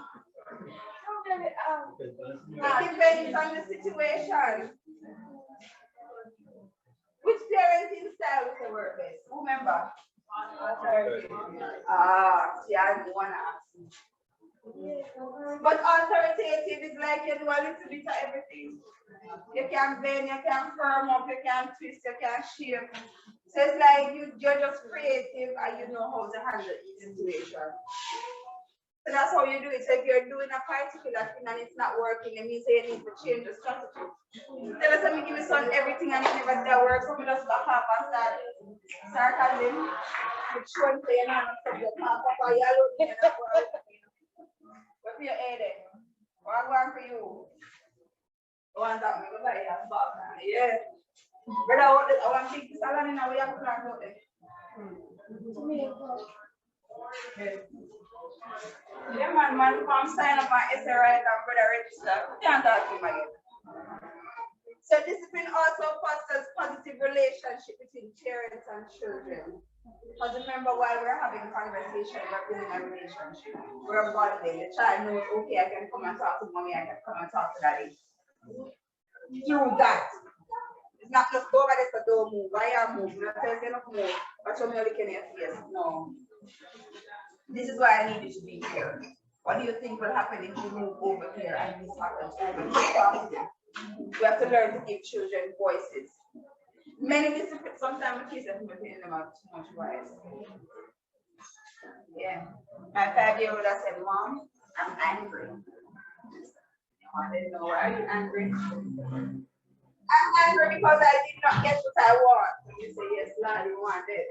It depends on the situation. Which parenting style does it work best? Who remember? See, I don't want to ask. But authoritative is like you do a little bit of everything. You can bend, you can firm up, you can twist, you can shape. So it's like you're just creative and you know how to handle each situation. So that's how you do it. So if you're doing a particular thing and it's not working, it means you need to change the strategy. Tell us, give my son everything and it never works. So we just back up and start handling. With showing for your hand, Papa, you alone. What's your head? What I want for you? I want that me go buy a bag. Yeah. Brother, I want big salad in our young plant out there. Yeah, man, come sign up my essay right and brother register. Can't talk to him again. So discipline also fosters positive relationship between parents and children. Because remember, while we're having conversation, we're building a relationship. We're bonding. The child knows, okay, I can come and talk to mommy, I can come and talk to daddy. Through that. It's not just go over there, so don't move. I am moving. Not tell you not move. But you're looking at your face. No. This is why I need you to be here. What do you think will happen if you move over here and this happens over here? We have to learn to give children voices. Many disciplines, sometimes the kids are putting them out too much voice. Yeah. My 5-year-old I said, Mom, I'm angry. I didn't know why you're angry. I'm angry because I did not get what I want. You say, yes, Lord, you want it.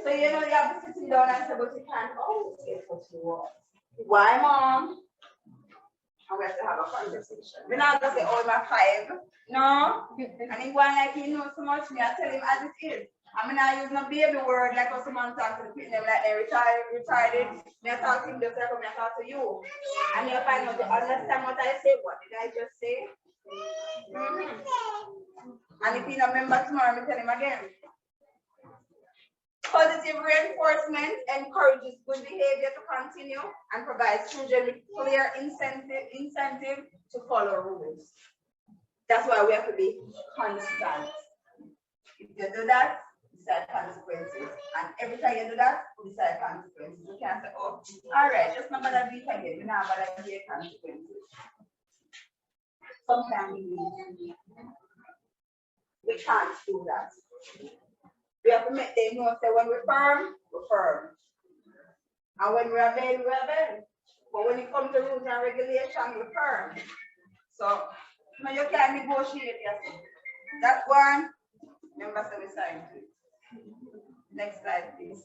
So you know you have to sit down and say, but you can't always get what you want. Why, Mom? And we have to have a conversation. We're not gonna say, oh, my 5. No. And he going like he knows so much, me I tell him as it is. I mean, I use no baby word like how someone talk to the people like they retarded. Me I talk to him just like I talk to you. And you find out to understand what I say. What did I just say? And if you don't remember tomorrow, me tell him again. Positive reinforcement encourages good behavior to continue and provides children with clear incentive to follow rules. That's why we have to be constant. If you do that, decide consequences. And every time you do that, decide consequences. You can't say, oh, all right, just not bother beat again. You're not bother beat consequences. Sometimes we can't do that. We have to make them know that when we're firm, we're firm. And when we're obeying, we're obeying. But when it comes to rules and regulations, we're firm. So, you can't negotiate yourself. That one, remember, so we sign to it. Next slide, please.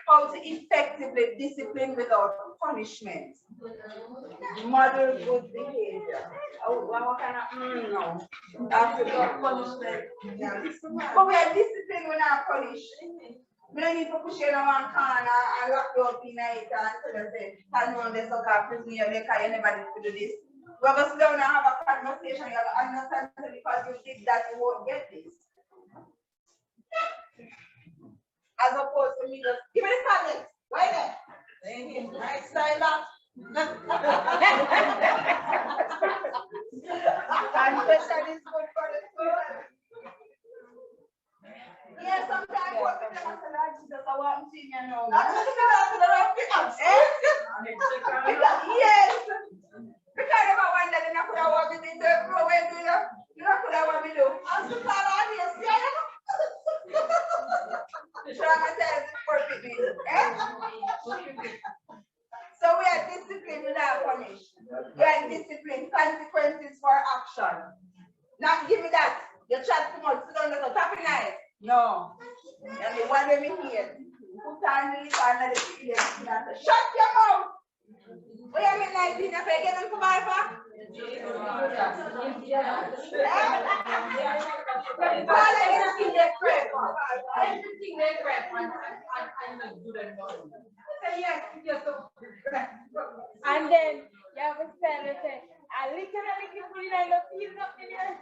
How to effectively discipline without punishment. Model good behavior. Oh, what kind of no? That's without punishment. But we are disciplined, we're not punished. We don't need to push you in one corner and lock you up in it and tell you, say, can you understand that prison you never did to do this? We're going to sit down and have a conversation. You have to understand that because you did that, you won't get this. as opposed to me just give me the tablet. Wait there. Right side up. Confession is good for the soul. Yeah, sometimes what we do after that, Jesus, I want to see you know. That's what we do after the rough pickups. Yes. Because if I wonder, then I could have walked into the floor where do you? You know, could have what we do. I'm so proud of you. Traumatized for people. So we are disciplined without punishment. We are disciplined, consequences for action. Not give me that. You chat too much, sit on the top of night. No. And the one me here. Put on the lip and the feeling. Shut your mouth. We have been 19 if I get them to my back. Everything they grab and do them done. And then you have to say, I literally keep putting on the feet up in here.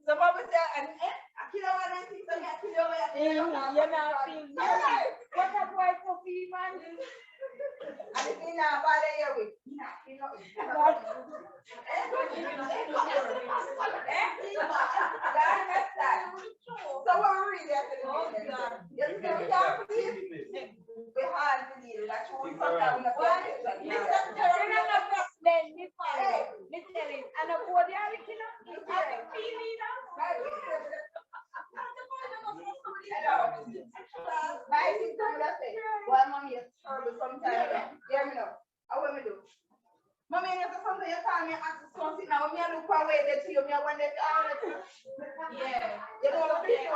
Some of us say, and I kill over and things, and I kill over and You're not feeling what a boy for feel, man. and if you not bother you with, you know, so what we read after the beginning? Yes, we can't believe. We hard to believe that you will come down the planet. Listen, and a boy, they are looking up. I can feel it now. My sister would say, well, mommy, it's terrible sometimes. Hear me now. How will we do? Mommy, you have something you call me and ask something now. When you look away, they see you, I want them to all the time. Yeah. You know what I'm saying?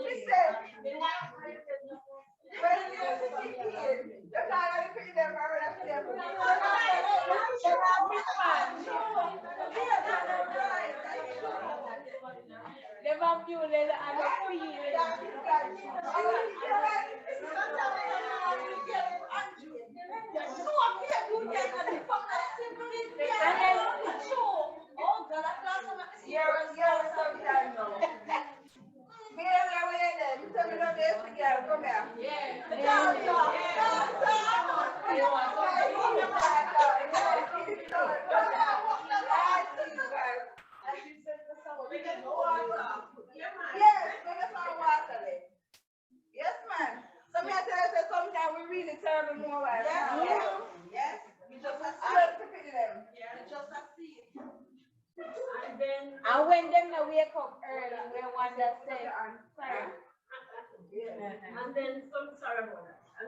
Listen. When you're 16, you can't repeat them or repeat them. They want you to let and feel it. Yes, man. So me I tell you that sometimes we really terrible more like yes. We just have to pity them. Yeah, just have to see it. And when them now wake up early, we want to say, sorry. And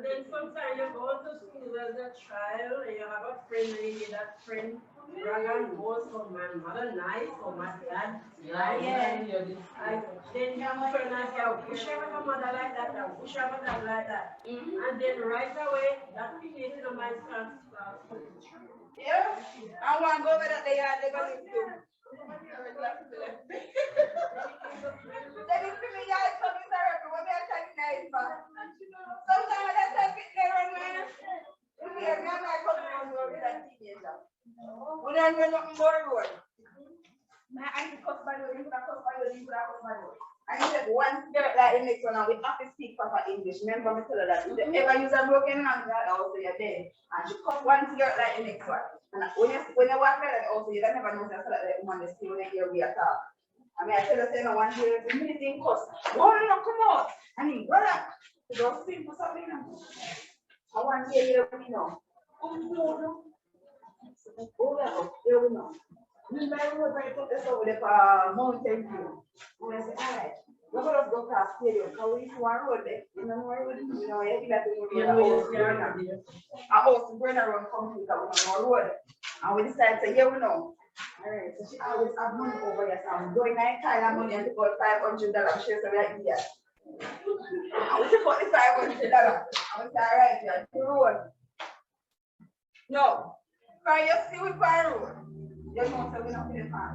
then sometimes you go to school as a child and you have a friend and you get that friend brag and boast for my mother nice or my dad nice. And then you turn and say, I wish I had a mother like that, I wish I had a dad like that. And then right away, that feeling in my son starts. Yeah, I want to go over that they are going to live too. Then it's to me, guys, something terrible. What they're telling nice, but sometimes that's a bit there, man. We are not like coming with that teenager. We don't know nothing more road. My auntie cuss by the way, you cuss by the way, you cuss by the way. And he said one spirit like the next one, and we have to speak proper English. Remember me tell her that if you ever use a broken hand, also you're dead. And she cuss one spirit like the next one. And when you walk like that, also you don't never know that the woman is still when you hear we are talk. I mean, I tell her, say no one here, the meeting cuss. Oh no, come out. And he brother, you don't speak for something now. I want to hear you know. Oh no. Oh, here we know. We might go by put this over the mountain view. And I say, all right, we're going to go past stadium. How we see one road there? You know, where would you know, you have to go to the house to burn around complete on road. And we decided to say, yeah, we know. All right, so she always have money over here. So I'm going 9 times money and to go $500. She said, so we are here. And we took out the $500. And we said, all right, yeah, the road. No. Can you see we find road? You know, so we don't put it on.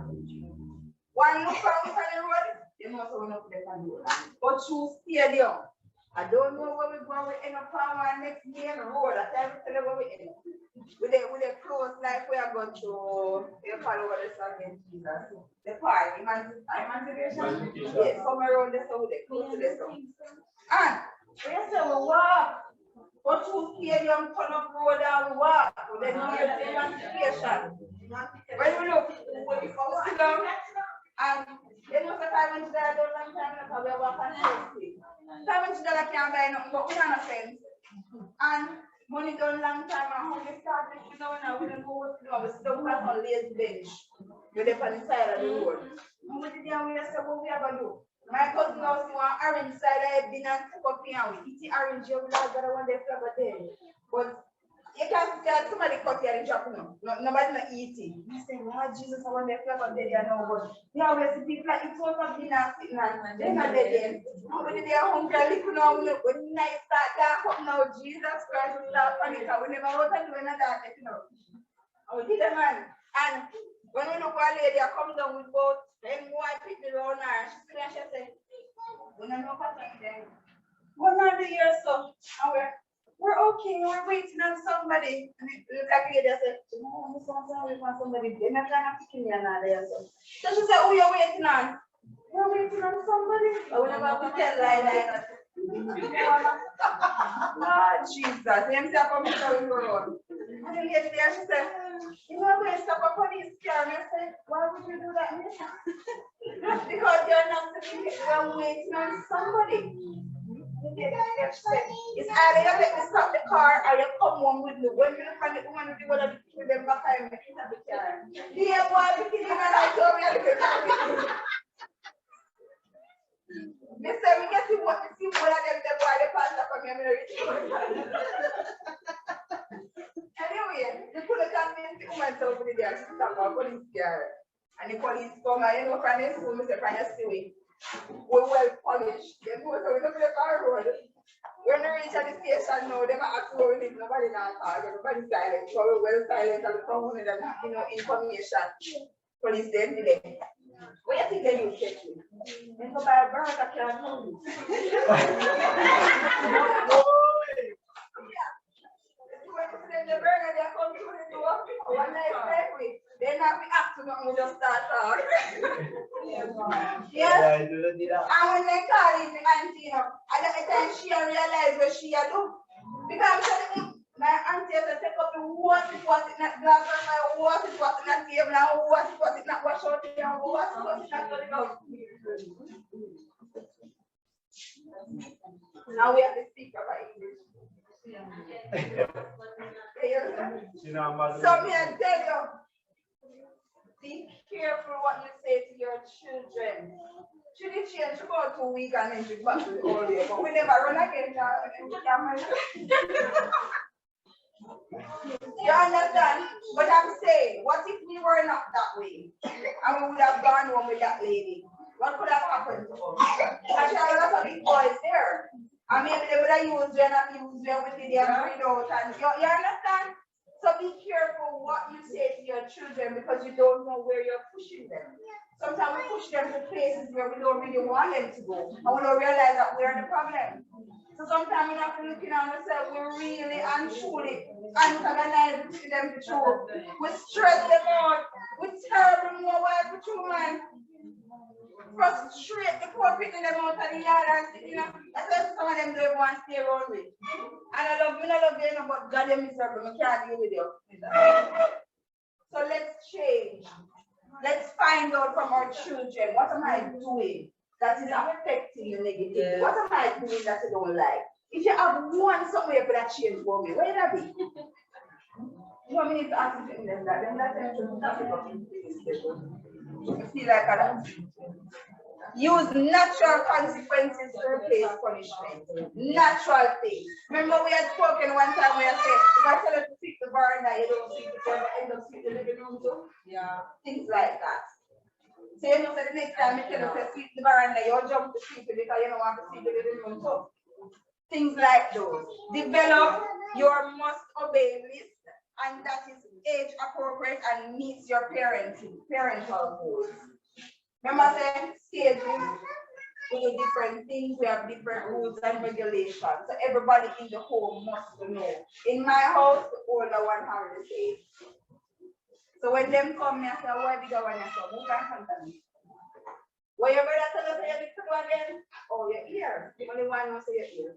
One look on the road, you know, so we don't put it on the road. But you stadium, I don't know where we're going. We end up on our next main road. I tell you where we end up. with the clothes like we are going to you call over the again, Jesus. The part, emancipation. Yes, somewhere around there, so with the clothes to the sun. And we say we walk. But to stadium turn up road and we walk. Then we hear the emancipation. When we look, we come sit down and then most of the time when you don't long time because we walk and safety. Time when you can't buy nothing, but we don't have sense. And money done long time and how we started, you know, now we don't know what to do. We still back on lazy bench. We're there on the side of the road. And we did and we said, what we are going to do? My cousin was the one orange side I had been and took up here and we eat the orange, you will have got one day flavor there. But you can't see somebody cut here and drop, nobody not eating. I say, Lord Jesus, I want the flavor there, you know, but we always see people like it's all of dinner sitting and they're not there again. When they are hungry, now, when night start dark up now, Jesus Christ will start panic. We never want to do another, you know. Oh, did a man. And when we look at a lady, I come down with both, then white people around her, she said, we don't know what to do. 100 years so, and we're okay, we're waiting on somebody. And it look like a lady, I said, no, we want somebody, they're not trying to pick me another. So she said, who you waiting on? We're waiting on somebody. I will never pretend like that. Lord Jesus, them say come to the road. And the lady there, she said, you know, when stop up on this car, and I said, why would you do that? Because you're not sitting there, we're waiting on somebody. It's either you let me stop the car or you come home with me. When you look at the woman with the one that with them behind me, in the car. Yeah, boy, because you're not like, oh, we are looking at it. Mister, we get to what to see one of them, the boy, the pastor from your marriage. Anyway, you could have convinced the woman to over there to stop our police car. And the police come and you know, from the school, Mr. Can you see we well polished. You know, so we don't play car road. When we reach at the station now, they might ask where we live, nobody not talk, everybody silent. So we're well silent and we come home with that, you know, information. Police then delay. What do you think they use safely? They go buy a burger, I can't know you. The burger, they come through the door. One night with. Then have to act to nothing, we just start talking. Yes. And when they call it the auntie, you know, at the time she realized what she had done. Because I'm telling you, my auntie has to take up the what it not glass or my what it not table and what it not wash out there and what it not going out. Now we have to speak about English. So me I tell you, be careful what you say to your children. Should it change about 2 weeks and then she's back to the old day, but we never run again now. You understand? But I'm saying, what if we were not that way? And we would have gone home with that lady? What could have happened to us? Because there are a lot of big boys there. And maybe they would have used them and used them with the bring out. And you understand? So be careful what you say to your children because you don't know where you're pushing them. Sometimes we push them to places where we don't really want them to go. And we don't realize that we're the problem. So sometimes we have to look at ourselves, we really and truly antagonize them to truth. We stress them out. We terrible more wife with you, man. Frustrate the poor people them out of the yard and you know. That's why some of them don't want to stay around with. And I love them, but God them miserable. I can't deal with you. So let's change. Let's find out from our children, what am I doing that is affecting you negatively? What am I doing that you don't like? If you have one somewhere for that change for me, where would that be? You want me to ask you them that? Then that's you feel like that. Use natural consequences to replace punishment. Natural things. Remember we had spoken one time where I said, if I tell you to sweep the veranda, you don't sweep it, you end up sweeping the living room too. Yeah. Things like that. So you know, so the next time you tell you to sweep the veranda, you'll jump to sweep it because you don't want to sweep the living room too. Things like those. Develop your must obey list, and that is age appropriate and meets your parental goals. Remember saying stages, we do different things, we have different rules and regulations. So everybody in the home must know. In my house, the older one has the same. So when them come, I say, why bigger one? I say, who can contact me? What your brother tell us you need to do again? Oh, your ear. The only one who say your ear.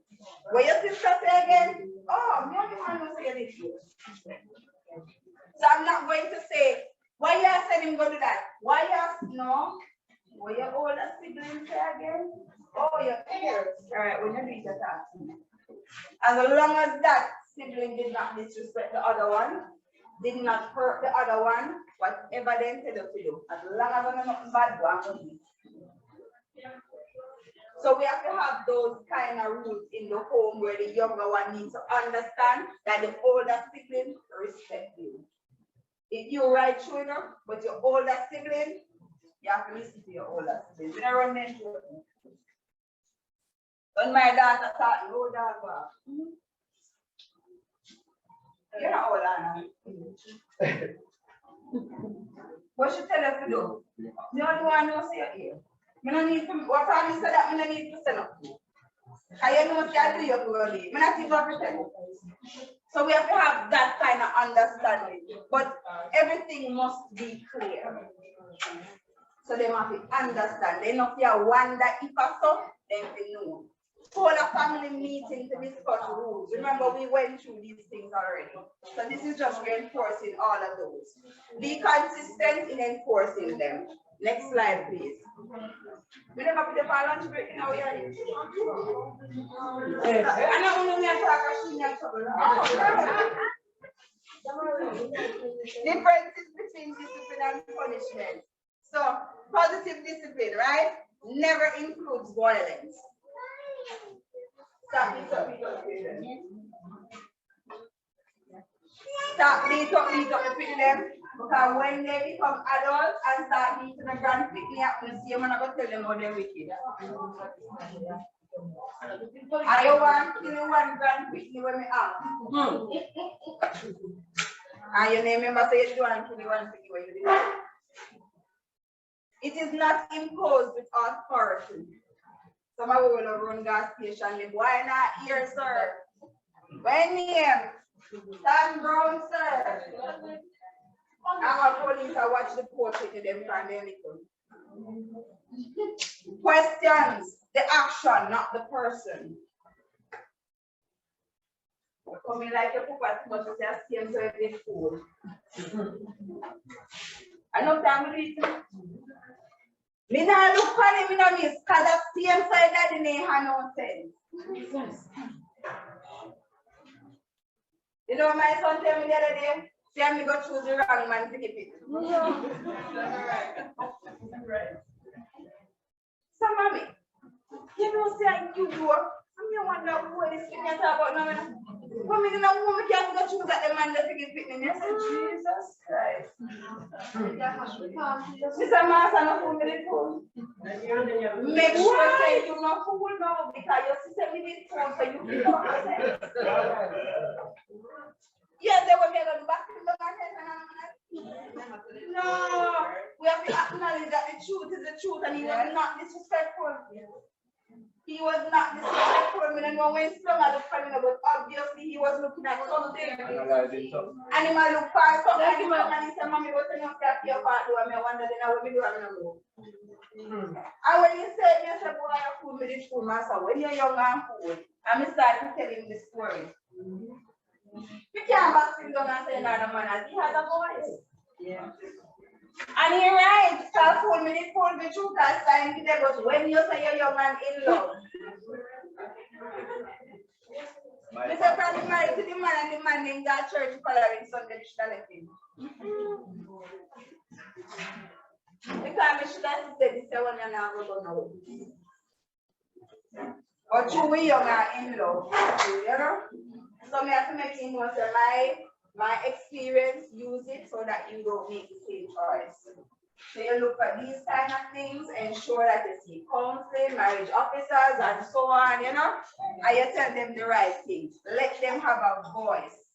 What your sister say again? Oh, the only one who say your ear. So I'm not going to say, why you said him go do that? Why you no? What your older sibling say again? Oh, your ears. All right, when you do it, ask me. As long as that sibling did not disrespect the other one, did not hurt the other one, whatever they tell you to do, as long as there's nothing bad going on. So we have to have those kind of rules in the home where the younger one needs to understand that the older sibling respect you. If you right through enough, but your older sibling, you have to listen to your older sibling. We don't run them through. When my daughter taught me, oh daughter, you're not old enough. What she tell us to do? The only one knows your ear. I don't need to, what time you said that I don't need to stand up. I know what you do your glory. I not even pretend. So we have to have that kind of understanding. But everything must be clear. So they must understand. They not wonder if I saw, then they know. Hold a family meeting to discuss rules. Remember, we went through these things already. So this is just reinforcing all of those. Be consistent in enforcing them. Next slide, please. We never put the lunch break in our area. I know we have to differences between discipline and punishment. So, positive discipline, right? Never includes violence. Stop beat up the them. Because when they become adults and start beating the grand picnic up, you see, I'm not going to tell them how they're wicked. I want to kill one grand picnic when we are. And your name member say you want to kill one picnic when you do that. It is not imposed with authority. Some of you will run gas station. Why not here, sir? When name? Stan Brown, sir. Our police are watching the portrait to them from their little. Questions the action, not the person. Coming like a papa too much of their skin so it's cool. I know time with it. Me not look funny, me not miss, because that same side that the name has no sense. You know my son tell me the other day, see I'm going to choose the wrong man to keep it. So mommy, you know say you do, I'm the one that who is speaking about now. When me know woman can't go choose that the man that to give it. I said, Jesus Christ. Mr. Master, no fool me the fool. Make sure say you no fool now because your sister me the fool so you keep on saying. Yes, they were going to back to the market and no, we have to acknowledge that the truth is the truth and he was not disrespectful. He was not disrespectful. We don't know when he slung at the family, but obviously he was looking at something. And he might look for something and he said, Mommy, what's the next step your part do? I wonder then what we do, I don't know. And when you said, you said, boy, you're fool with this fool, master. When you're young and fool, and I started telling the story. You can't back him down and say another man as he has a voice. Yeah. And he right, start fool me, this fool be true, because time today, but when you say you're young and in love. Mr. Frank married to the man and the man named that church following Sunday Christianity. Because I should have said this one and I'm going to know. But you we young and in love, you know? So I have to make him know my experience, use it so that you don't make the same choice. So you look at these kind of things, ensure that you see counseling, marriage officers, and so on, you know, and you tell them the right things. Let them have a voice.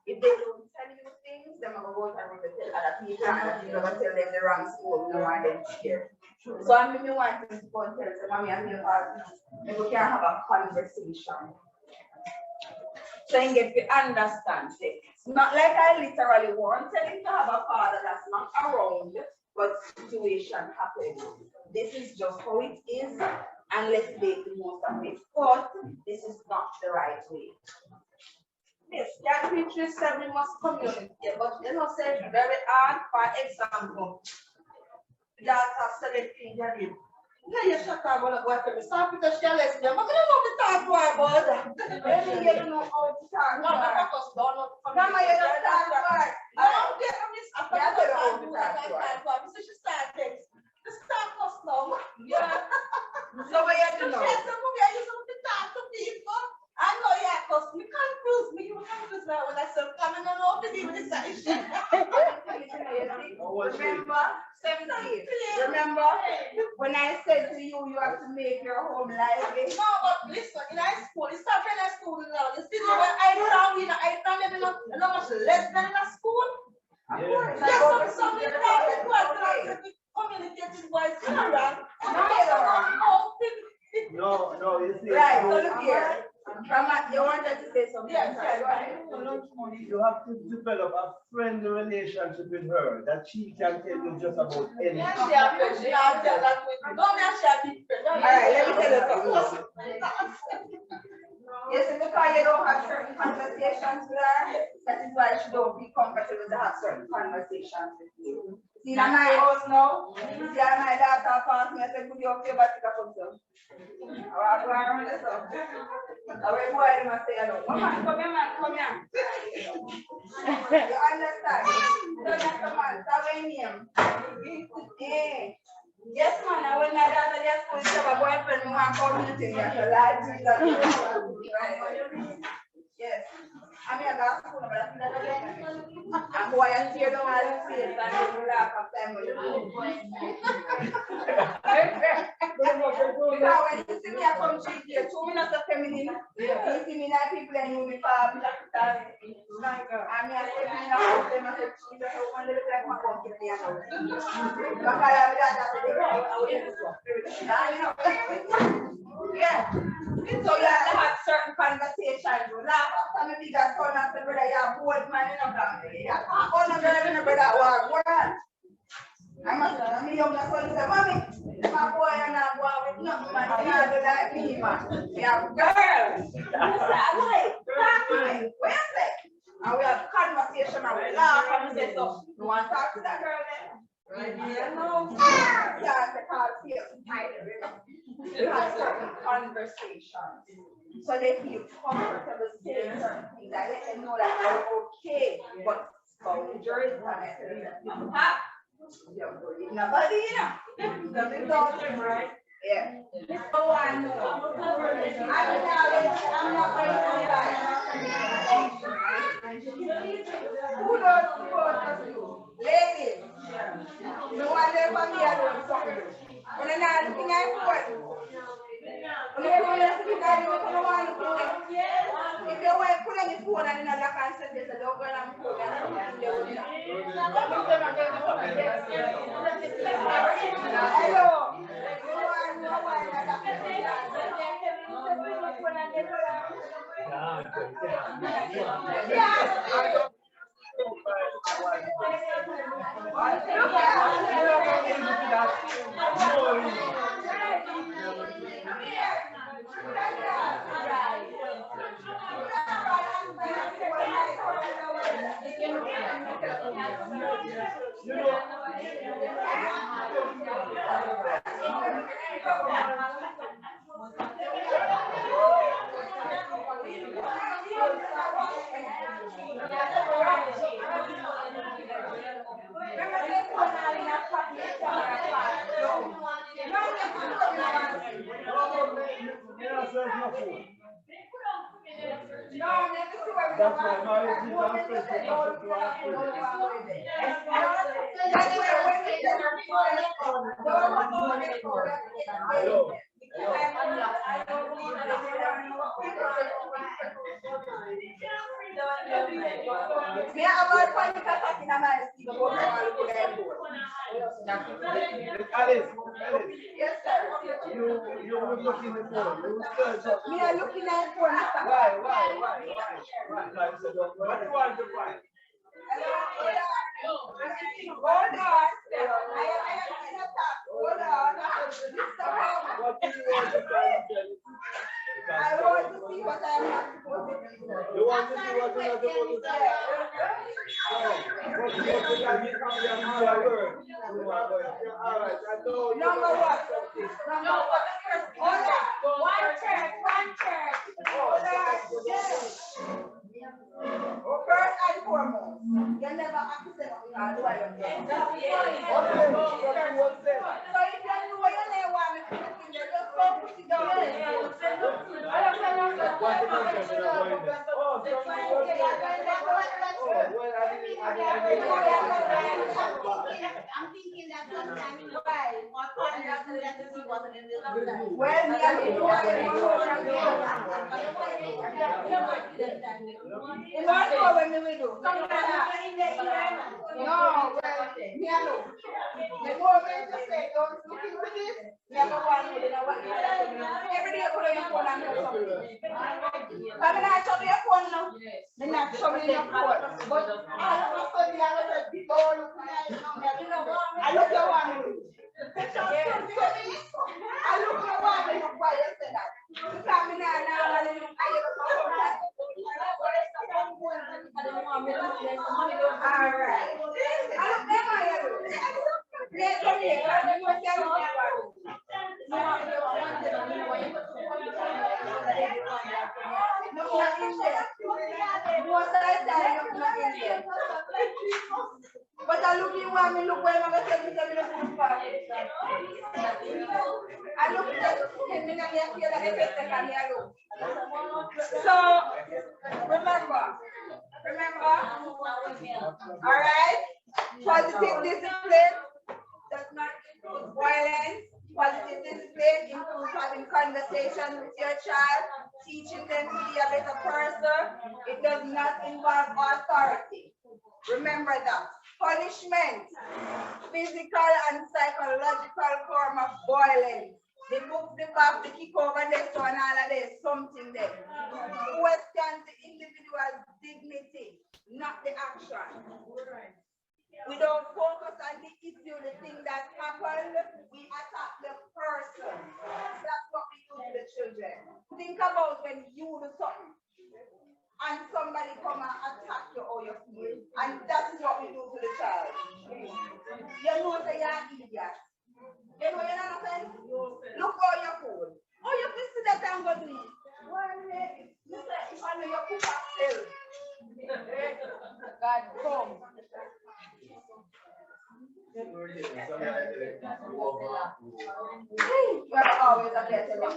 If they don't tell you things, they're going to go and tell other people, and other people are going to tell them the wrong school, no one them here. So I mean, want to go and tell them, mommy, and maybe we can have a conversation. So you get to understand it. It's not like I literally want him to have a father that's not around, but situation happens. This is just how it is, and let's make the most of it. But this is not the right way. Yes, that preacher said we must communicate, but you know, say very hard. For example, that are 17 years. Yeah, you shut up on the water. Stop with the shells. I'm not going to talk about that. Maybe you don't know how to talk. No, that was done. Come on, you don't talk about it. No, I'm just after that. I'm just starting. The start was now. Yeah. So what you do now? Yes, I'm going to talk to people. I know, yeah, because you confuse me. You confuse me when I said, I don't know what to do with this issue. Remember? 17. Remember when I said to you, you have to make your home lively? No, but listen, in high school, it's not in high school now. You see, when I don't live in much less than in a school. Of course. Yes, some private ones communicating voice. No, you see. Right, so look here. You wanted to say something. Yes, you have to develop a friendly relationship with her that she can tell you just about anything. All right, let me tell you something. Yes, because you don't have certain conversations with her, that is why she don't feel comfortable to have certain conversations with you. See, in my house now, you see, my daughter passed me, I said, could you okay, but take a photo? I was going around this up. I went boy, I must say, hello. Mama, come here, man, come here. You understand? Don't have to man, stop my name. Yes, man, I went my daughter just put a boyfriend, I want to come to you. Yes. I mean, I got school, but I think that's I'm why I tear down all the face and you laugh at them when you go. Because when you see me, I come to you, 2 minutes of feminine. You see me, now people and you me for I mean, I say, I know them, I say, Jesus, I want to look like my company. Because I have that. Yeah. So you have to have certain conversations. Laugh after me because son and say, brother, you're a bold man, you know, all of them, you know, brother, what? I'm a younger son, say, mommy, my boy and I go out with nothing, man. You know, do like me, man. We have girls. I say, why? Talk to me. What you say? And we have conversation and we laugh and we say, so, you want to talk to that girl then? Right here, no. Yeah, because here, we have certain conversations. So they feel comfortable saying certain things. I let them know that they're okay, but boundaries and nobody, you know. Nothing don't them, right? Yeah. No one knows. I'm not going to lie. Who does you? Ladies. No one ever me alone. When I'm not looking at you. If you want to put on the phone and another concept, there's a dog and phone and hello. That's why marriage is not Alice, Yes, sir. you will look in the phone. You will search up. Me are looking at phone. Why? Like, so what do you want to find? Hold on. Hold on. What do you want to find? I want to see what I am not supposed to do. You want to see what you're not supposed to say? No. What you want to say? All right. I know. Number one. Hold on. One church. Hold on. First and foremost, you never accept what you do. So if you know what you name want me to do, you just go put it down. I'm thinking that sometimes what partners do that to see what in the Well, me and you are in one more when we do. No, well, me alone. The moment you say don't look into this, never want to know what you are doing. Every day you put on your phone and do something. I'm not showing your phone now. I'm not showing your phone. But all of a sudden, you have to people looking at it now. I look your one. I look your one. I look why you say that. You tell me now, I look at you. All right. I look them on you. Let's come here. But I look in one, me look where I'm going to tell you to look for. I look at him, me not get here like a best can hear you. So remember, all right? Positive discipline does not include violence. Positive discipline includes having conversation with your child, teaching them to be a better person. It does not involve authority. Remember that. Punishment, physical and psychological form of violence. The book, the back, the kick over this one, all of this, something there. Question the individual's dignity, not the action. We don't focus on the issue, the thing that happened. We attack the person. That's what we do to the children. Think about when you do something and somebody come and attack you or your feel. And that is what we do to the child. You know they are idiots. You know you're not saying? Look how you fool. Oh, you can see that I'm going to eat. Well, you say, if I know you cook up still. God, come. You're always a blessing over.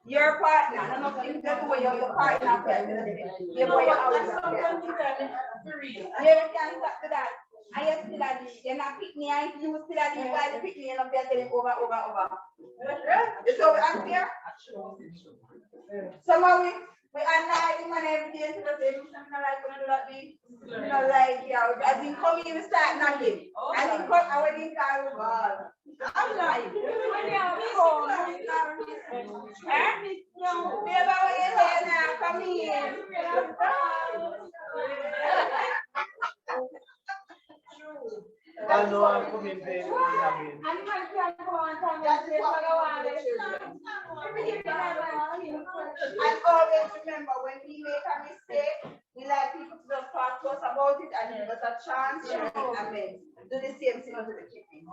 Your partner, none of things that do your partner. Your boy always a blessing. You can't talk to that. I am still at it. You're not picking me, and you still at it while you pick me, and I'm telling over. It's over unfair. Somehow we annoy him and everything, so they do something like when do that be. You know, like, yeah, as in come in, we start knocking. And in come, I went in car, I'm like, when you're home, no, never when you're there now, come in. I know I'm coming there. And always remember, when we make a mistake, we like people to just talk to us about it and give us a chance to make amends. Do the same thing to the chicken.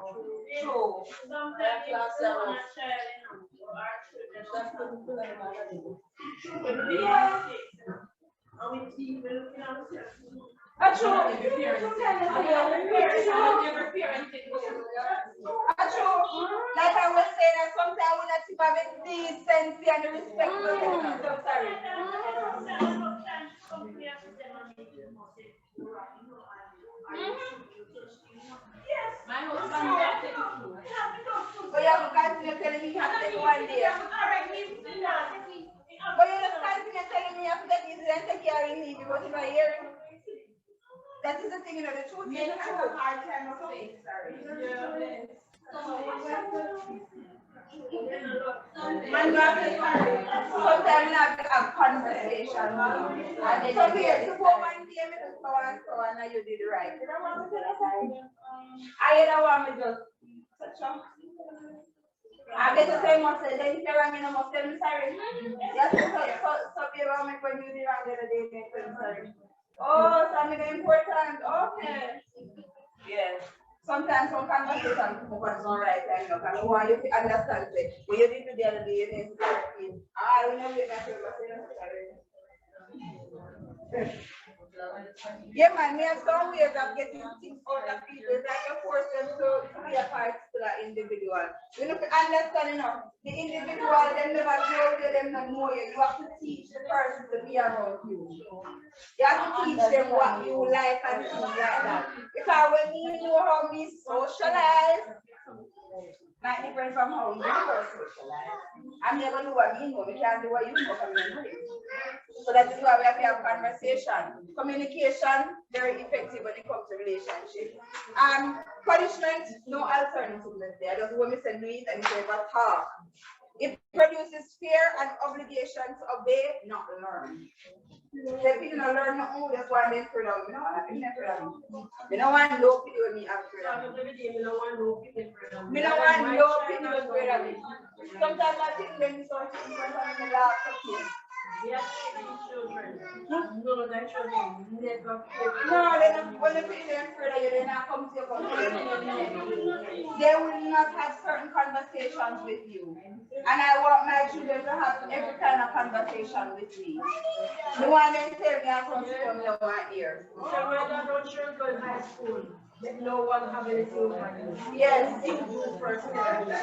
True. Sometimes you want to share our children. Like I was saying, that sometimes we not have a decency and respect. So sorry. My husband got it. But you have to continue telling me you have to take one day. But you just continue telling me you have to get easy and take care of me because you're not hearing. That is the thing, you know, the truth We is the have a truth. hard time of saying sorry. Sometimes we have to have conversation. And then so here, suppose one day me do so and so and you did right. You don't want me to tell you sorry? I don't want me just touch up. I get to say myself, then if you rang me, I must tell me sorry. Yes, so you want me when you did wrong the other day, make me sorry. Oh, something important. Okay. Yeah. Sometimes some conversations move on some right time, you know, because I want you to understand that when you did the other day, you need to correct it. I will never get my sorry. Yeah, man, me have some ways of getting things out of people that you force them to be a particular individual. You know, to understand, you know, the individual, them never grow you, them not know you. You have to teach the person to be around you. You have to teach them what you like and things like that. Because when you know how we socialize, might different from how you socialize. I'm never do what you know, we can't do what you know from your brain. So that is why we have to have conversation. Communication, very effective when it comes to relationship. Punishment, no alternative there. Just when we say do it and we say but talk. It produces fear and obligation to obey, not learn. So if you don't learn nothing, that's why they're afraid of me. No, I'm not afraid of me. You don't want no people with me afraid of me. You don't want no people afraid of me. Sometimes I think them so sometimes they laugh at me. Yes, children. No, that children never. No, they don't. When they feel they're afraid of you, they not come to your conversation. They will not have certain conversations with you. And I want my children to have every kind of conversation with me. The one they tell me I'm from school, no one here. So when I don't children go in high school, no one have anything over you. Yes.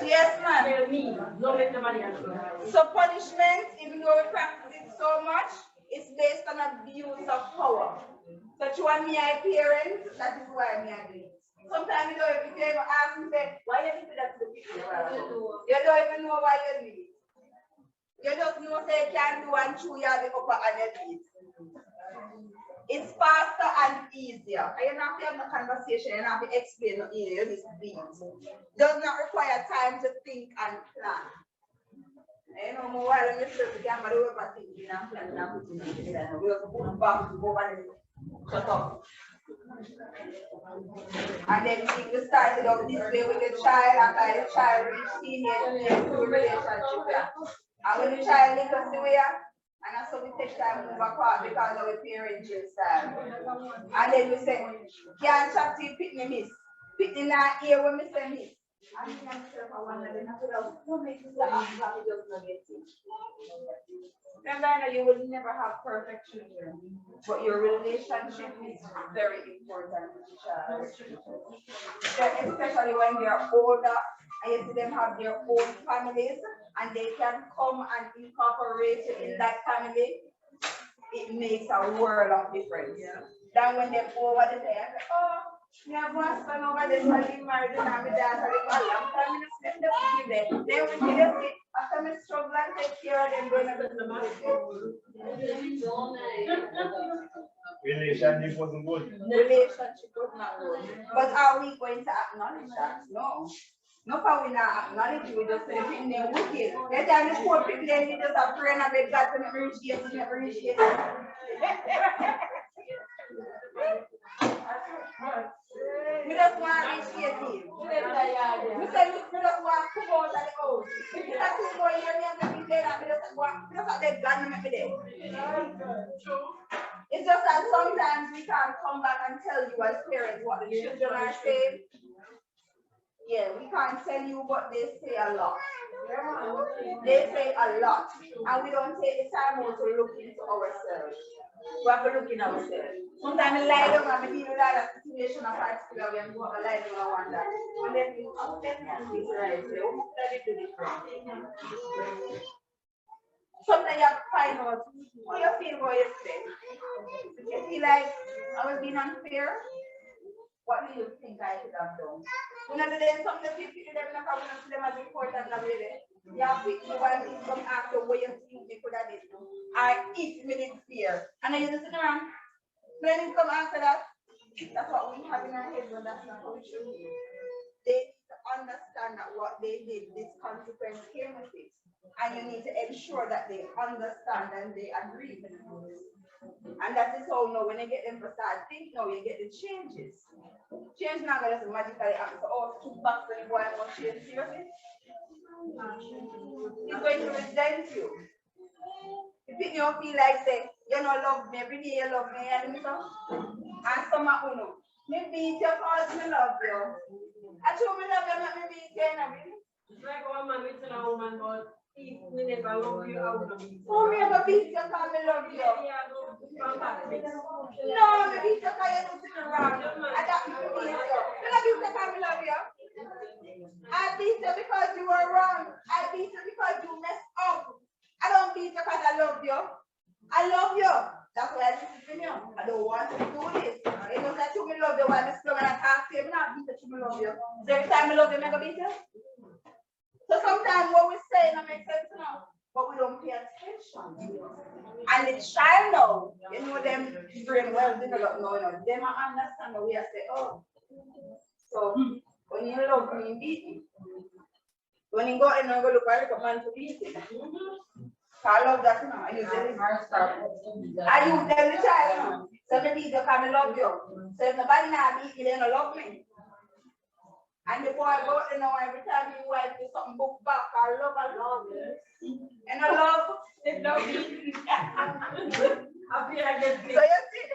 Yes, ma'am. Tell me, don't let nobody else go. So punishment, even though we practice it so much, it's based on abuse of power. So to me, I parents, that is why me I do it. Sometimes you know if you ever ask me, say, why you do that to the people? You don't even know why you do it. You just know say you can't do and chew you have the upper and your teeth. It's faster and easier. And you don't have to have a conversation, you don't have to explain it, you just beat. Does not require time to think and plan. You know, more while I'm sure the camera will be thinking and planning and putting it together. We have to put back to go and shut up. And then we started off this way with the child, and by the child reach teenage relationship. And when the child leaves us the way, and that's so we take time to move apart because of the parenting style. And then we say, can't chat to you, pick me miss. Pick me not here when we say miss. I think I'm sure I want to don't make this happy just not get it. Remember, you will never have perfect children, but your relationship is very important with the child. Especially when they are older and you see them have their own families and they can come and incorporate you in that family, it makes a world of difference. Than when they go over the day and say, oh, I have one son over there, so I married and I'm a dad, so I long time I spend the week there. Then when they say, after I struggle and take care of them, going to the Relationship wasn't good. Relationship was not good. But are we going to acknowledge that? No. No, how we not acknowledge it, we just say people they're wicked. They tell the poor people they just have to pray and beg God to never reach it, never reach it. We just want to reach it. We say we just want to come out of the house. If you have to go here, we have to be there and we just want beg God to make me there. It's just that sometimes we can't come back and tell you as parents what the children are saying. Yeah, we can't tell you, but they say a lot. They say a lot. And we don't take the time out to look into ourselves. We have to look in ourselves. Sometimes we lie down and we deal with that situation of particular when we lie down and wonder. And then we come and this right. They almost tell you different. Sometimes you have to find out how you feel about yesterday. You feel like I was being unfair. What do you think I could have done? You know, then some of the people them not come to them as important as really. You have to one thing come after what you think they could have did. I eat with it fear. And then you just sit around. Then it come after that. That's what we have in our head, but that's not how it should be. They need to understand that what they did, this consequence came with it. And you need to ensure that they understand and they agree. And that is how now when you get them to start thinking, now you get the changes. Change not going to magically happen. So, oh, keep back to the boy and not change seriously. He's going to resent you. If you don't feel like say, you don't love me, every day you love me, and some of you know, me beat you because me love you. I told me love you, not me beat you, it's like one man with a woman, but if we never love you, I would have beat you. Oh, me ever beat you because me love you. Yeah, no, fantastic. No, me beat you because you do something wrong. I don't me beat you. Me not beat you because me love you. I beat you because you were wrong. I beat you because you messed up. I don't beat you because I love you. I love you. That's why I discipline you. I don't want to do this. You know that you me love you while I'm still gonna talk to you. I'm not beat you, me love you. So every time I love you, I'm gonna beat you. So sometimes what we say don't make sense now, but we don't pay attention. And the child now, you know them brain well developed now, you know, them understand the way I say, oh. So when you love me, you beat me. When you go in and go look at a man to beat it. I love that now. I use the child now. So the beat you because I love you. So if nobody now beat you, they don't love me. And the boy go you know every time you wife do something book back, I love you. And I love it love me. Happy I get So you see.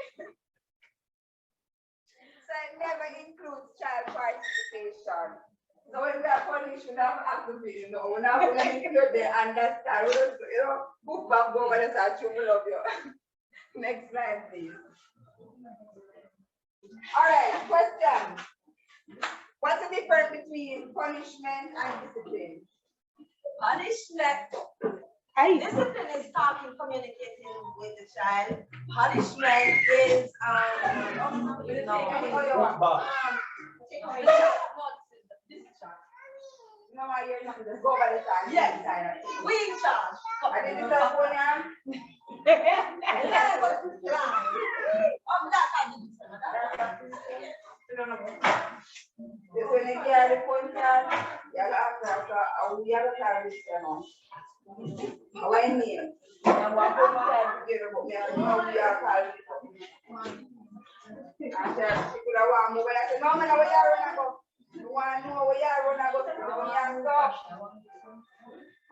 So it never includes child participation. So when we are punished, we have activity, you know, we have to include the understand. We don't, you know, book back go over and start to love you. Next slide, please. All right, question. What's the difference between punishment and discipline? Punishment. Discipline is talking, communicating with the child. Punishment is No, you're not just go by the time. Yes, we in charge. I didn't tell you now. When you get the phone call, you have to we have to carry this on. When you and one phone call together, but me and we are calling. I said, she could have one mobile. I said, no, man, where you are running go? You want to know where you are running go? So when you are stop.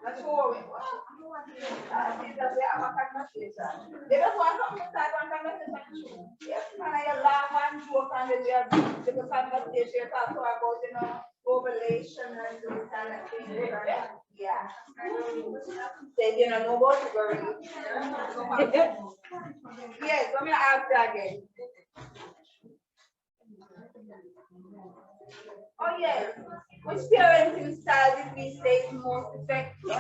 That's all we want. They just want something to start one conversation. Yes, man, I laugh and joke and then we have the conversation talk about, you know, ovulation and those kind of things. Yeah. Say, you know, about sugar. Yes, let me ask that again. Oh, yes. Which parenting style did we say is most effective?